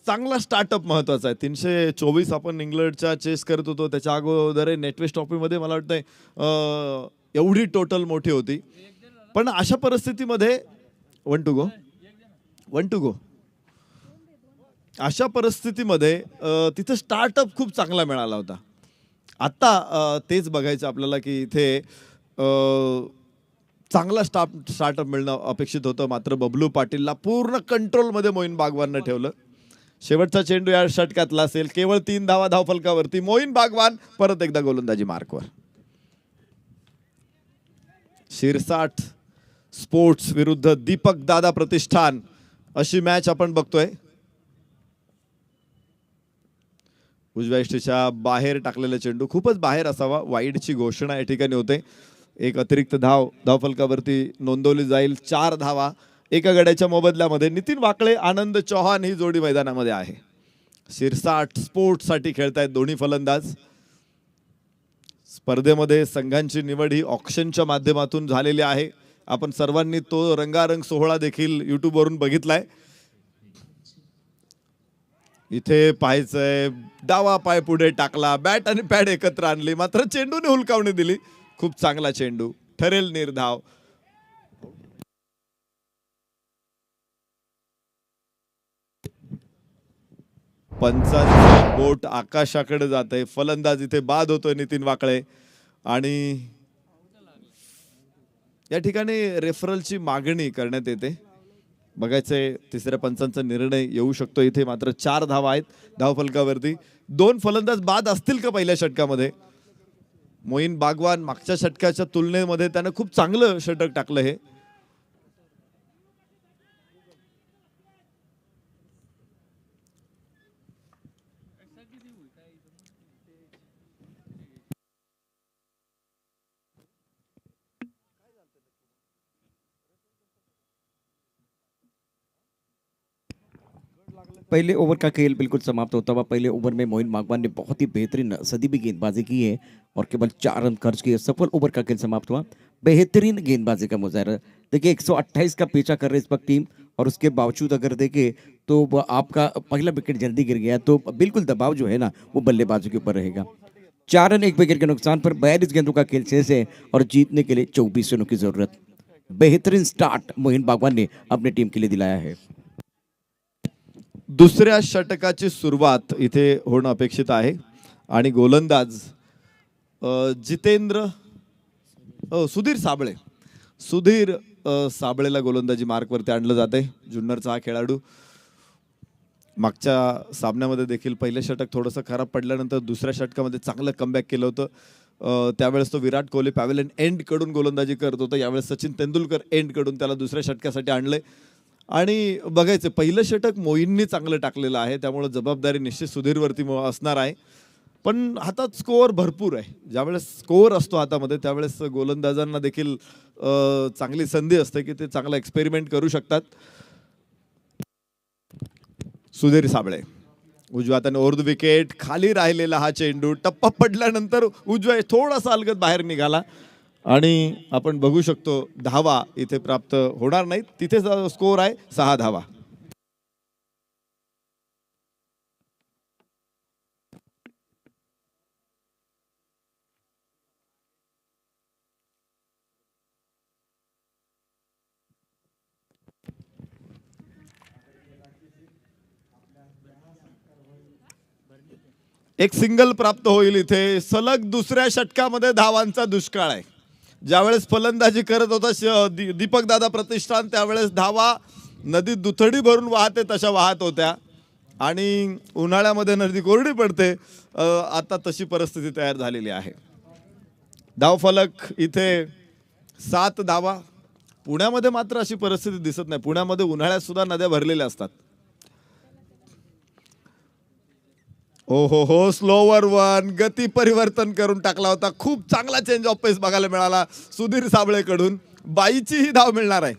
चांगला स्टार्टअप महत्त्वाचा आहे. 324 आपण इंग्लंडच्या चेस करत होतो, त्याच्या अगोदर नेटवेस्ट ट्रॉफीमध्ये मला वाटतंय एवढी टोटल मोठी होती. पण अशा परिस्थितीमध्ये 1 टू गो अशा परिस्थितीमध्ये तिथे स्टार्टअप खूप चांगला मिळाला होता. आत्ता तेच बघायचं आपल्याला की इथे चांगला स्टार्टअप मिळणं अपेक्षित होतं, मात्र बबलू पाटीलला पूर्ण कंट्रोलमध्ये मोईन बागवाननं ठेवलं. शेवटचा चेंडू या षटकातला असेल, केवळ 3 धावा धावफलकावरती. मोईन बागवान परत एकदा गोलंदाजी मार्कवर. शिरसाट स्पोर्ट्स विरुद्ध दीपक दादा प्रतिष्ठान अशी मॅच आपण बघतोय. उजव्या यष्टीच्या बाहेर टाकलेला चेंडू, खूपच बाहेर असावा, वाईडची घोषणा या ठिकाणी होते. एक अतिरिक्त धावफलकावरती नोंदवली जाईल. 4 धावा एका गड्याच्या मोबदल्यामध्ये. नितीन वाकळे, आनंद चौहान ही जोडी मैदानामध्ये आहे. शिरसाट स्पोर्ट्ससाठी खेळतायत दोन्ही फलंदाज. स्पर्धेमध्ये संघांची निवड ही ऑक्शनच्या माध्यमातून झालेली आहे. आपण सर्वांनी तो रंगारंग सोहळा देखील यूट्यूबवरून बघितलाय. इथे पाहायचंय, डावा पाय पुढे टाकला, बॅट आणि पॅड एकत्र आणली, मात्र चेंडूने हुलकावणी दिली. खूप चांगला चेंडू, ठरेल निर्धाव. पंचांचं बोट आकाशाकडे जात आहे. फलंदाज इथे बाद होतोय नितीन वाकळे. आणि या ठिकाणी रेफरलची मागणी करण्यात येते. बघायचंय तिसऱ्या पंचांचा निर्णय येऊ शकतो इथे. मात्र 4 धावा आहेत धावफलकावरती. 2 फलंदाज बाद असतील का पहिल्या षटकामध्ये? मोईन बागवान मागच्या षटकाच्या तुलनेमध्ये त्यानं खूप चांगलं षटक टाकलं. हे पहले ओवर का खेल बिल्कुल समाप्त होता हुआ। पहले ओवर में मोइन बागवान ने बहुत ही बेहतरीन सदी भी गेंदबाजी की है और केवल 4 रन खर्च किए। सफल ओवर का खेल समाप्त हुआ। बेहतरीन गेंदबाजी का मुजाहरा। देखिए 128 का पीछा कर रही है इस वक्त टीम, और उसके बावजूद अगर देखें तो आपका पहला विकेट जल्दी गिर गया तो बिल्कुल दबाव जो है ना वो बल्लेबाजों के ऊपर रहेगा। 4 रन 1 विकेट के नुकसान पर 42 गेंदों का खेल शेष है और जीतने के लिए 24 रनों की जरूरत। बेहतरीन स्टार्ट मोइन बागवान ने अपनी टीम के लिए दिलाया है। दुसऱ्या षटकाची सुरुवात इथे होणं अपेक्षित आहे आणि गोलंदाज सुधीर साबळेला गोलंदाजी मार्कवरती आणलं जाते। जुन्नरचा हा खेळाडू मागच्या सामन्यामध्ये देखील पहिलं षटक थोडंसं खराब पडल्यानंतर दुसऱ्या षटकामध्ये चांगलं कमबॅक केलं होतं। त्यावेळेस तो विराट कोहली पॅव्हेलियन एंड कडून गोलंदाजी करत होता। यावेळेस सचिन तेंडुलकर एंड कडून त्याला दुसऱ्या षटकासाठी आणले आणि बघायचं पहिलं षटक मोईननी चांगलं टाकलेलं आहे, त्यामुळे जबाबदारी निश्चित सुधीरवरती असणार आहे। पण हातात स्कोअर भरपूर आहे। ज्यावेळेस स्कोअर असतो हातामध्ये त्यावेळेस गोलंदाजांना देखील चांगली संधी असते की ते चांगला एक्सपेरिमेंट करू शकतात। सुधीर साबळे उजव्या हाताने ओव्हर द विकेट, खाली राहिलेला हा चेंडू टप्पा पडल्यानंतर उजव्या थोडासा अलगद बाहेर निघाला आणि आपण बघू शकतो धावा इथे प्राप्त होणार नाहीत। तिथे स्कोअर आहे 6 धावा। एक सिंगल प्राप्त होईल. इथे सलग दुसऱ्या षटकामध्ये धावांचा दुष्काळ आहे. ज्यावेळेस फलंदाजी करत होता दीपक दादा प्रतिष्ठान, त्यावेळेस धावा नदी दुथडी भरून वाहते तशा वाहत होत्या आणि उन्हाळ्यामध्ये नदी कोरडी पडते. आता तशी परिस्थिती तयार झालेली आहे. धावफलक इथे 7 धावा. पुण्यामध्ये मात्र अशी परिस्थिती दिसत नाही. पुण्यामध्ये उन्हाळ्यात सुद्धा नद्या भरलेल्या असतात. हो स्लोवर वन, गती परिवर्तन करून टाकला होता. खूप चांगला चेंज ऑफ पेस बघायला मिळाला सुधीर साबळेकडून. बाईचीही धाव मिळणार आहे.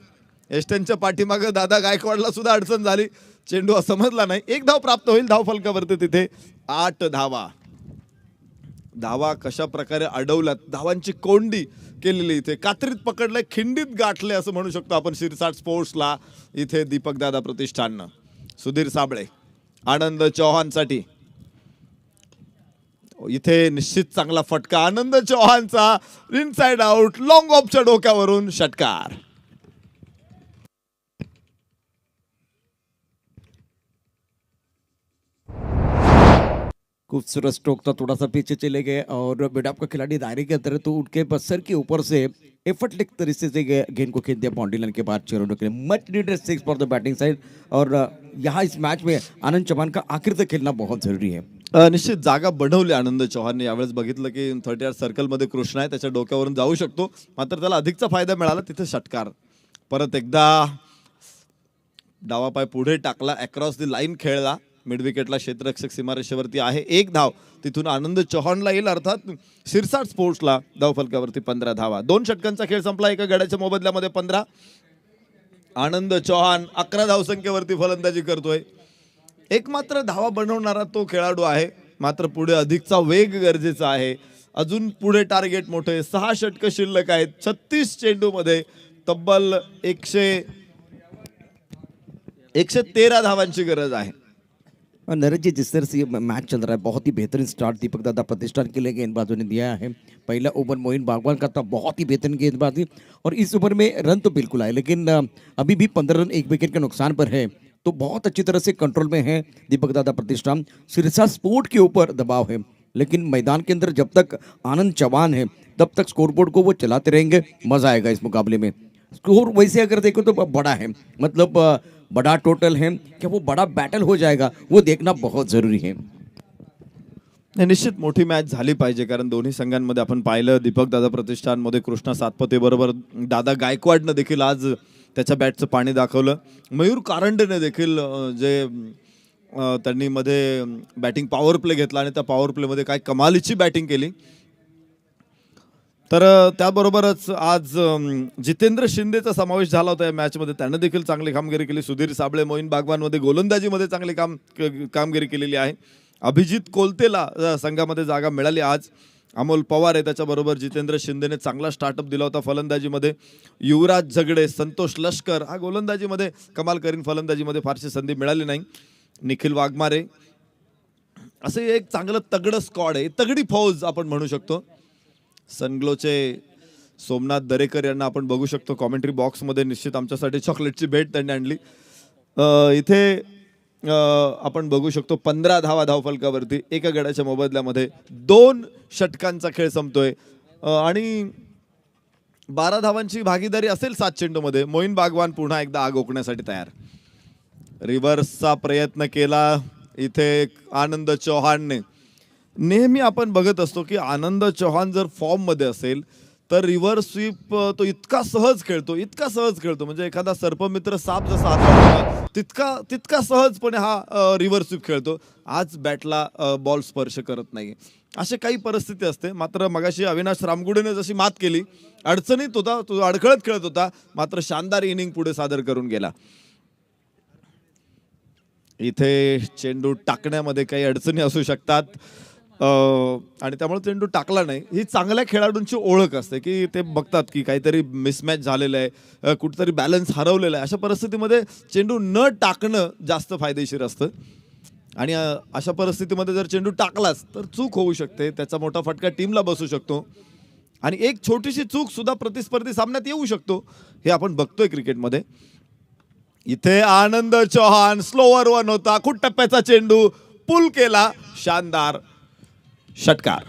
एस्टनच्या पाठीमागे दादा गायकवाडला सुद्धा अडचण झाली, चेंडू समजला नाही. 1 धाव प्राप्त होईल धावफलकावरती. तिथे 8 धावा. धावा कशा प्रकारे अडवल्यात, धावांची कोंडी केलेली इथे कात्रीत पकडलंय, खिंडीत गाठले असं म्हणू शकतो आपण शिरसाट स्पोर्ट्सला. इथे दीपक दादा प्रतिष्ठाननं सुधीर साबळे, आनंद चौहानसाठी इथे निश्चित चांगला फटका. आनंद चौहानचा इनसाइड आउट, लॉंग ऑफच्या डोक्यावरून षटकार. खूबसूरत स्ट्रोक था, थोड़ा सा पीछे चले गए और मिड-ऑफ का खिलाड़ी दायरे के अंदर है तो उनके बस सर के ऊपर से एफर्टलेस तरीके से गेंद को खेल दिया बाउंड्री लाइन के बाद 6 रनों के लिए. Much needed 6 for the batting side. और यहाँ इस मैच में आनंद चौहान का आखिर तक खेलना बहुत जरूरी है. निश्चित जागा बनवली आनंद चौहानने. यावेळेस बघितलं की 30 सर्कलमध्ये कृष्णा आहे, त्याच्या डोक्यावरून जाऊ शकतो, मात्र त्याला अधिकचा फायदा मिळाला. तिथे षटकार. परत एकदा डावापाय पुढे टाकला, अक्रॉस दी लाईन खेळला. मिड विकेटला क्षेत्ररक्षक सीमारेषेवरती आहे. 1 धाव तिथून आनंद चौहानला येईल, अर्थात शिरसाट स्पोर्ट्सला. धावफलकावरती 15 धावा. 2 षटकांचा खेळ संपला. एका गड्याच्या मोबदल्यामध्ये 15. आनंद चौहान 11 धावसंख्येवरती फलंदाजी करतोय. एक मात्र धावा बनवणारा तो खेळाडू आहे, मात्र पुढे अधिकचा वेग गरजेचा आहे. अजून पुढे टार्गेट मोठे. 6 षटक शिल्लक आहेत. 36 चेंडूमध्ये तब्बल 113 धावांची गरज आहे. और नरेश जी, जिस तरह से ये मैच चल रहा है, बहुत ही बेहतरीन स्टार्ट दीपक दादा प्रतिष्ठान के लिए गेंदबाजों ने दिया है. पहला ओवर मोइन बागवान का था, बहुत ही बेहतरीन गेंदबाजी. और इस ओवर में रन तो बिल्कुल आए, लेकिन अभी भी 15 रन 1 विकेट के नुकसान पर है. तो बहुत अच्छी तरह से कंट्रोल में है दीपक दादा प्रतिष्ठान. सिरसा स्पोर्ट के ऊपर दबाव है, लेकिन मैदान के अंदर जब तक आनंद चौहान है तब तक स्कोरबोर्ड को वो चलाते रहेंगे. मजा आएगा इस मुकाबले में. स्कोर वैसे अगर देखो तो बड़ा है, मतलब बड़ा टोटल है. क्या वो बड़ा बैटल हो जाएगा, वो देखना बहुत जरूरी है. निश्चित मोठी मॅच झाली पाहिजे, कारण दोन्ही संघांमध्ये आपण पाहिलं दीपक दादा प्रतिष्ठानमध्ये कृष्णा सातपते बरोबर दादा गायकवाडनं देखील आज त्याच्या बॅटचं पाणी दाखवलं. मयूर कारंडेने देखील जे त्यांनी मध्ये बॅटिंग पॉवर प्ले घेतला आणि त्या पॉवर प्लेमध्ये काय कमालीची बॅटिंग केली. तर त्याबरोबरच आज जितेंद्र शिंदेचा समावेश झाला होता या मॅचमध्ये. त्यानं देखील चांगली कामगिरी केली. सुधीर साबळे मोईन बागवानमध्ये गोलंदाजीमध्ये चांगली कामगिरी केलेली आहे. अभिजित कोलतेला संघामध्ये जागा मिळाली आज. अमोल पवार आहे त्याच्याबरोबर. जितेंद्र शिंदेने चांगला स्टार्टअप दिला होता फलंदाजीमध्ये. युवराज झगडे, संतोष लष्कर हा गोलंदाजीमध्ये कमाल करीन. फलंदाजीमध्ये फारशी संधी मिळाली नाही. निखिल वाघमारे, असे एक चांगलं तगडं स्क्वॉड आहे, तगडी फौज आपण म्हणू शकतो. सनग्लोचे सोमनाथ दरेकर यांना आपण बघू शकतो कॉमेंट्री बॉक्समध्ये. निश्चित आमच्यासाठी चॉकलेटची भेट त्यांनी आणली. इथे आपण बघू शकतो 15 धावा धावफलकावरती. एका गड्याच्या मोबदल्यामध्ये 2 षटकांचा खेळ संपतोय आणि 12 धावांची भागीदारी असेल 7 चेंडूमध्ये. मोईन बागवान पुन्हा एकदा आग ओकण्यासाठी तयार. रिव्हर्सचा प्रयत्न केला इथे आनंद चौहानने. नेहमी आपण बघत असतो की आनंद चौहान जर फॉर्ममध्ये असेल तर रिव्हर्स स्वीप तो इतका सहज खेळतो म्हणजे एखादा सर्पमित्र साप जसा हाताळतो तितका सहजपणे हा रिव्हर्स स्वीप खेळतो. आज बॅटला बॉल स्पर्श करत नाही. अशी काही परिस्थिती असते. मात्र मगाशी अविनाश रामगुडेने जशी मात केली, अडचणीत होता तो, अडखळत खेळत होता, मात्र शानदार इनिंग पुढे सादर करून गेला. इथे चेंडू टाकण्यामध्ये काही अडचणी असू शकतात आणि त्यामुळे चेंडू टाकला नाही. ही चांगल्या खेळाडूंची ओळख असते की ते बघतात की काहीतरी मिसमॅच झालेलं आहे, कुठेतरी बॅलन्स हरवलेला आहे. अशा परिस्थितीमध्ये चेंडू न टाकणं जास्त फायदेशीर असतं. आणि अशा परिस्थितीमध्ये जर चेंडू टाकलाच तर चूक होऊ शकते, त्याचा मोठा फटका टीमला बसू शकतो आणि एक छोटीशी चूक सुद्धा प्रतिस्पर्धी सामन्यात येऊ शकतो. हे आपण बघतोय क्रिकेटमध्ये. इथे आनंद चौहान स्लोवर वन होता, खूप टप्प्याचा चेंडू पुल केला, शानदार. षटकार.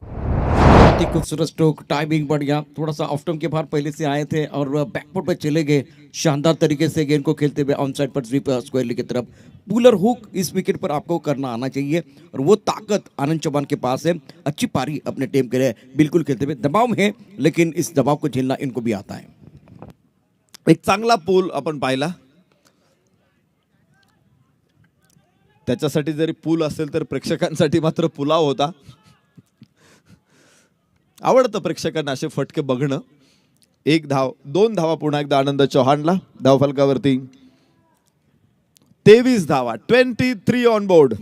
बहुत ही खूबसूरत स्ट्रोक, टाइमिंग बढ़िया, थोड़ा सा ऑफ टर्म के बाहर पहले से आए थे और बैकफुट पे चले गए शानदार तरीके से गेंद को खेलते हुए ऑन साइड पर स्वीप स्क्वायरली की तरफ. पुलर हुक इस विकेट पर आपको करना आना चाहिए और वो ताकत आनंद चौहान के पास है. अच्छी पारी अपने टीम के लिए बिल्कुल खेलते हुए, दबाव में है लेकिन इस दबाव को झेलना इनको भी आता है. एक चांगला पूल आपण पाहिला. त्याच्यासाठी जरी पूल असेल तर प्रेक्षकांसाठी मात्र पुलाव होता. आवडतं प्रेक्षकांना असे फटके बघणं. एक धाव, 2 धावा पुन्हा एकदा आनंद चौहानला. धावफलकावरती 23 धावा, 23 ऑन बोर्ड.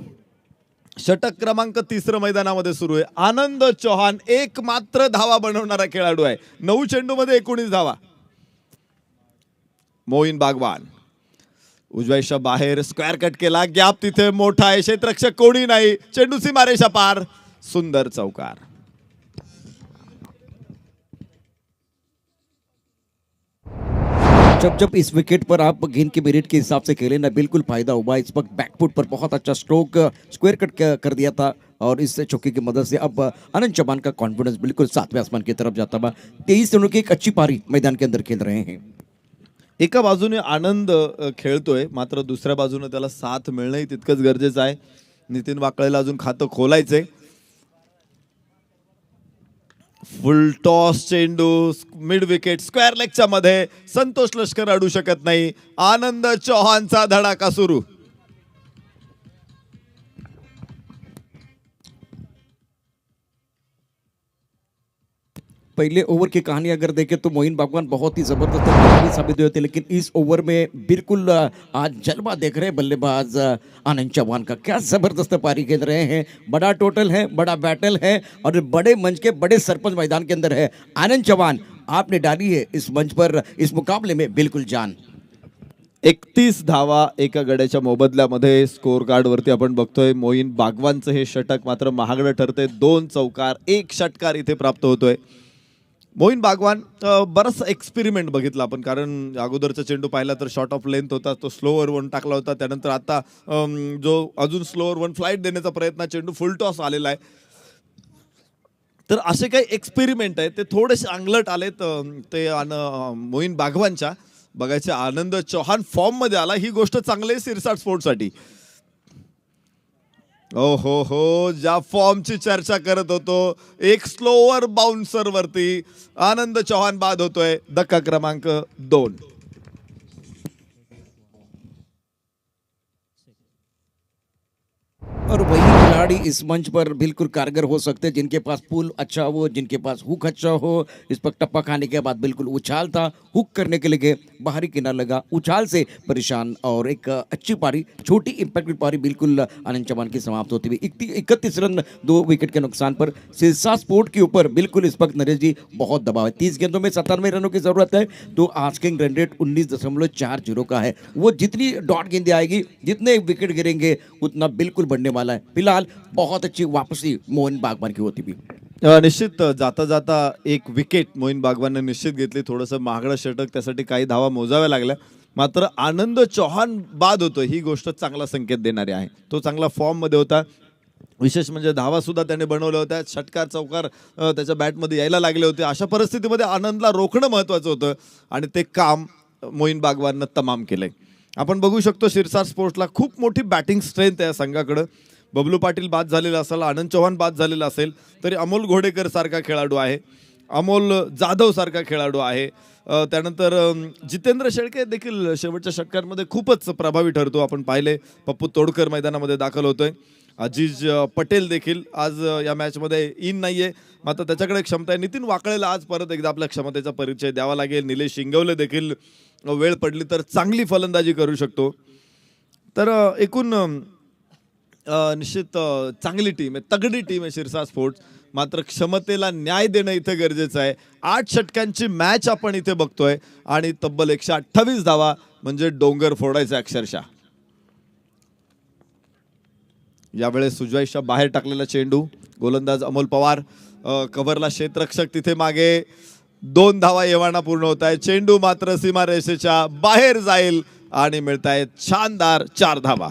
षटक क्रमांक 3 मैदानामध्ये सुरू आहे. आनंद चौहान एक मात्र धावा बनवणारा खेळाडू आहे. 9 चेंडूमध्ये 19 धावा. मोईन बागवान उजव्याच्या बाहेर स्क्वेअर कट केला. गॅप तिथे मोठा आहे. क्षेत्ररक्षक कोणी नाही. चेंडू सीमारेषा पार. सुंदर चौकार. जब इस विकेट पर आप गेंद के मेरिट के हिसाब से खेले ना, बिल्कुल फायदा हुआ. इस वक्त बैकफुट पर बहुत अच्छा स्ट्रोक स्क्वायर कट कर दिया था और इस चौके की मदद से अब आनंद चौहान का कॉन्फिडेंस बिल्कुल 7वें आसमान की तरफ जाता हुआ. 23 रनों की एक अच्छी पारी मैदान के अंदर खेल रहे हैं. एका बाजूने आनंद खेळतोय, मात्र दुसऱ्या बाजूने त्याला साथ मिळणंही तितकंच गरजेचं आहे. नितीन वाकळेला अजून खातं खोलायचंय. फुल टॉस चेंडू मिड विकेट स्क्वेअर लेगच्या मध्ये. संतोष लष्कर अडू शकत नाही. आनंद चौहानचा धडाका सुरू. पहले ओवर की कहानी अगर देखें तो मोइन बागवान बहुत ही जबरदस्त खिलाड़ी साबित हुए थे, लेकिन इस ओवर में बिल्कुल आज जलवा देख रहे हैं बल्लेबाज आनंद चौहान का. क्या जबरदस्त पारी खेल रहे हैं. बड़ा टोटल है, बड़ा बैटल है और बड़े मंच के बड़े सरपंच मैदान के अंदर है. आनंद चौहान आपने डाली है इस मंच पर, इस मुकाबले में बिल्कुल जान. 31 धावा एका गड्याच्या मोबदल्यामध्ये स्कोर कार्ड वरती आपण बघतोय. मोईन बागवानचं हे षटक मात्र महागडं ठरते. 2 चौकार 1 षटकार इथे प्राप्त होतोय. मोईन बागवान बराच एक्सपेरिमेंट बघितला आपण, कारण अगोदरचा चेंडू पाहिला तर शॉर्ट ऑफ लेंथ होता, तो स्लोअर वन टाकला होता. त्यानंतर आता जो अजून स्लोअर वन फ्लाईट देण्याचा प्रयत्न, चेंडू फुल टॉस आलेला आहे. तर असे काही एक्सपेरिमेंट आहे ते थोडेसे अंगलट आलेत ते मोईन बागवानच्या. बघायचे आनंद चौहान फॉर्म मध्ये आला, ही गोष्ट चांगली आहे सिरसाट स्पोर्ट्ससाठी. ओ हो ज्या फॉर्मची चर्चा करत होतो, एक स्लोअर बाउन्सर वरती आनंद चौहान बाद होतोय. धक्का क्रमांक 2. और वही खिलाड़ी इस मंच पर बिल्कुल कारगर हो सकते हैं जिनके पास पुल अच्छा हो, जिनके पास हुक अच्छा हो. इस पर टप्पा खाने के बाद बिल्कुल उछाल था, हुक करने के लिए बाहरी किनारा लगा, उछाल से परेशान और एक अच्छी पारी, छोटी इंपैक्ट पारी बिल्कुल आनंद चौहान की समाप्त होती हुई. 31 रन 2 विकेट के नुकसान पर सिरसा स्पोर्ट के ऊपर बिल्कुल इस वक्त नरेश जी बहुत दबाव है. 30 गेंदों में 97 रनों की जरूरत है, तो आस्किंग रन रेट 19.40 का है. वो जितनी डॉट गेंदें आएगी, जितने विकेट गिरेंगे उतना बिल्कुल बढ़ने वाला है. फिलहाल बहुत अच्छी वापसी मोहन बागवान की होती भी. निश्चित जाता जाता एक विकेट मोईन बागवानने निश्चित घेतली. थोडंसं महागडं षटक, त्यासाठी काही धावा मोजाव्या लागल्या. मात्र आनंद चौहान बाद होतो, ही गोष्ट चांगला संकेत देणारी आहे. तो चांगला फॉर्म मध्ये होता. विशेष म्हणजे धावा सुद्धा त्याने बनवल्या होत्या. षटकार चौकार त्याच्या बॅटमध्ये यायला लागले होते. अशा परिस्थितीमध्ये आनंदला रोखणं महत्त्वाचं होतं आणि ते काम मोईन बागवाननं तमाम केलंय. आपण बघू शकतो शिरसाट स्पोर्ट्सला खूप मोठी बॅटिंग स्ट्रेंथ आहे या संघाकडं. बबलू पाटील बाद झालेला असेल, आनंद चौहान बाद झालेला असेल, तरी अमोल घोडेकर सारखा खेळाडू आहे, अमोल जाधव सारखा खेळाडू आहे. त्यानंतर जितेंद्र शेळके देखील शेवटच्या षटकांमध्ये खूपच प्रभावी ठरतो. आपण पाहिले पप्पू तोडकर मैदानामध्ये दाखल होतोय. अजीज पटेल देखील आज या मॅचमध्ये इन नाहीये, मात्र त्याच्याकडे क्षमता आहे. नितीन वाकळेला आज परत एकदा आपल्या क्षमतेचा परिचय द्यावा लागेल. निलेश शिंगवले देखील वेळ पडली तर चांगली फलंदाजी करू शकतो. तर एकूण निश्चित चांगली टीम आहे, तगडी टीम आहे शिरसा स्पोर्ट्स. मात्र क्षमतेला न्याय देणं इथे गरजेचं आहे. 8 षटकांची मॅच आपण इथे बघतोय आणि तब्बल 128 धावा म्हणजे डोंगर फोडायचा अक्षरशः. यावेळेस सुजवाईच्या बाहेर टाकलेला चेंडू, गोलंदाज अमोल पवार, कव्हरला क्षेत्ररक्षक तिथे मागे. 2 धावा एव्हाना पूर्ण होत आहे. चेंडू मात्र सीमारेषेच्या बाहेर जाईल आणि मिळत आहेत शानदार 4 धावा.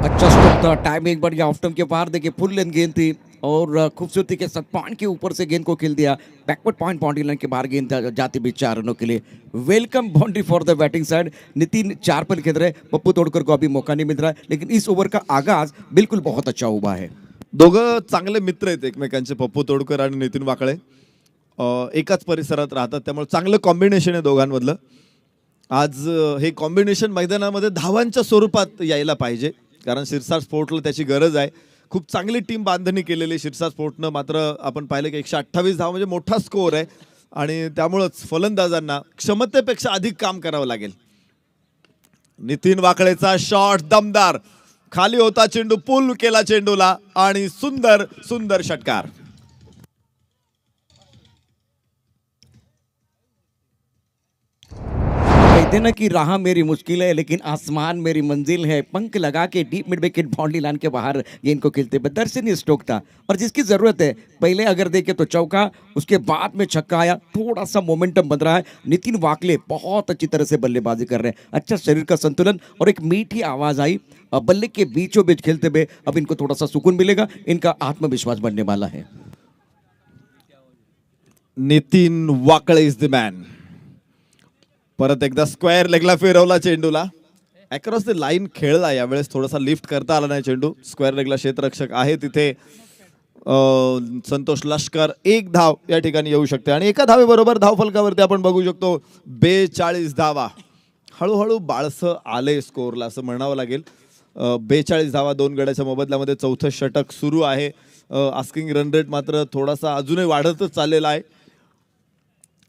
अच्छा स्ट्रोक था, टाइमिंग बढ़िया, ऑफ टर्म के बाहर देखिए फुल लेंथ गेंद थी और खूबसूरती के साथ पॉइंट के ऊपर से गेंद को खेल दिया. बैकवर्ड पॉइंट बाउंड्री लाइन के बाहर गेंद जाती भी 4 रनों के लिए. Welcome boundary for the batting side. Nitin 4 पर खेल रहे, पप्पू तोड़कर को अभी मौका नहीं मिल रहा है, लेकिन इस ओवर का आगाज बिल्कुल बहुत अच्छा हुआ है. दोघं चांगले मित्र आहेत एकमेकांचे, पप्पू तोडकर आणि नितीन वाकळे. एकाच परिसरात राहतात, त्यामुळे चांगलं कॉम्बिनेशन आहे दोघांमधलं. आज हे कॉम्बिनेशन मैदानामध्ये धावांच्या स्वरूपात यायला पाहिजे, कारण शिरसाट स्पोर्टला त्याची गरज आहे. खूप चांगली टीम बांधणी केलेली शिरसाट स्पोर्टनं. मात्र आपण पाहिलं की 128 धावा म्हणजे मोठा स्कोअर आहे आणि त्यामुळंच फलंदाजांना क्षमतेपेक्षा अधिक काम करावं लागेल. नितीन वाकळेचा शॉट दमदार, खाली होता चेंडू, पुल केला चेंडूला आणि सुंदर सुंदर षटकार. कहते ना कि राह मेरी मुश्किल है लेकिन आसमान मेरी मंजिल है. पंख लगा के deep mid wicket boundary line के बाहर गेंद को खेलते हुए दर्शनीय स्ट्रोक था और जिसकी जरूरत है. पहले अगर देखे तो चौका, उसके बाद में छक्का आया, थोड़ा सा मोमेंटम बन रहा है. नितिन वाकले बहुत अच्छी तरह से बल्लेबाजी कर रहे हैं. अच्छा शरीर का संतुलन और एक मीठी आवाज आई. बल्ले के बीचों बीच खेलते हुए अब इनको थोड़ा सा सुकून मिलेगा, इनका आत्मविश्वास बढ़ने वाला है. Nitin Wakale is the man. परत एकदा स्क्वेअर लेगला फिरवला चेंडूला, अक्रॉस द लाईन खेळला. यावेळेस थोडासा लिफ्ट करता आला नाही चेंडू. स्क्वेअर लेगला क्षेत्ररक्षक आहे तिथे संतोष लष्कर. 1 धाव या ठिकाणी येऊ शकते आणि एका धावेबरोबर धावफलकावरती आपण बघू शकतो 42 धावा. हळूहळू बाळसं आले स्कोअरला असं म्हणावं लागेल. 42 धावा 2 गड्याच्या मोबदल्यामध्ये चौथं षटक सुरू आहे. आस्किंग रन रेट मात्र थोडासा अजूनही वाढतच चाललेला आहे.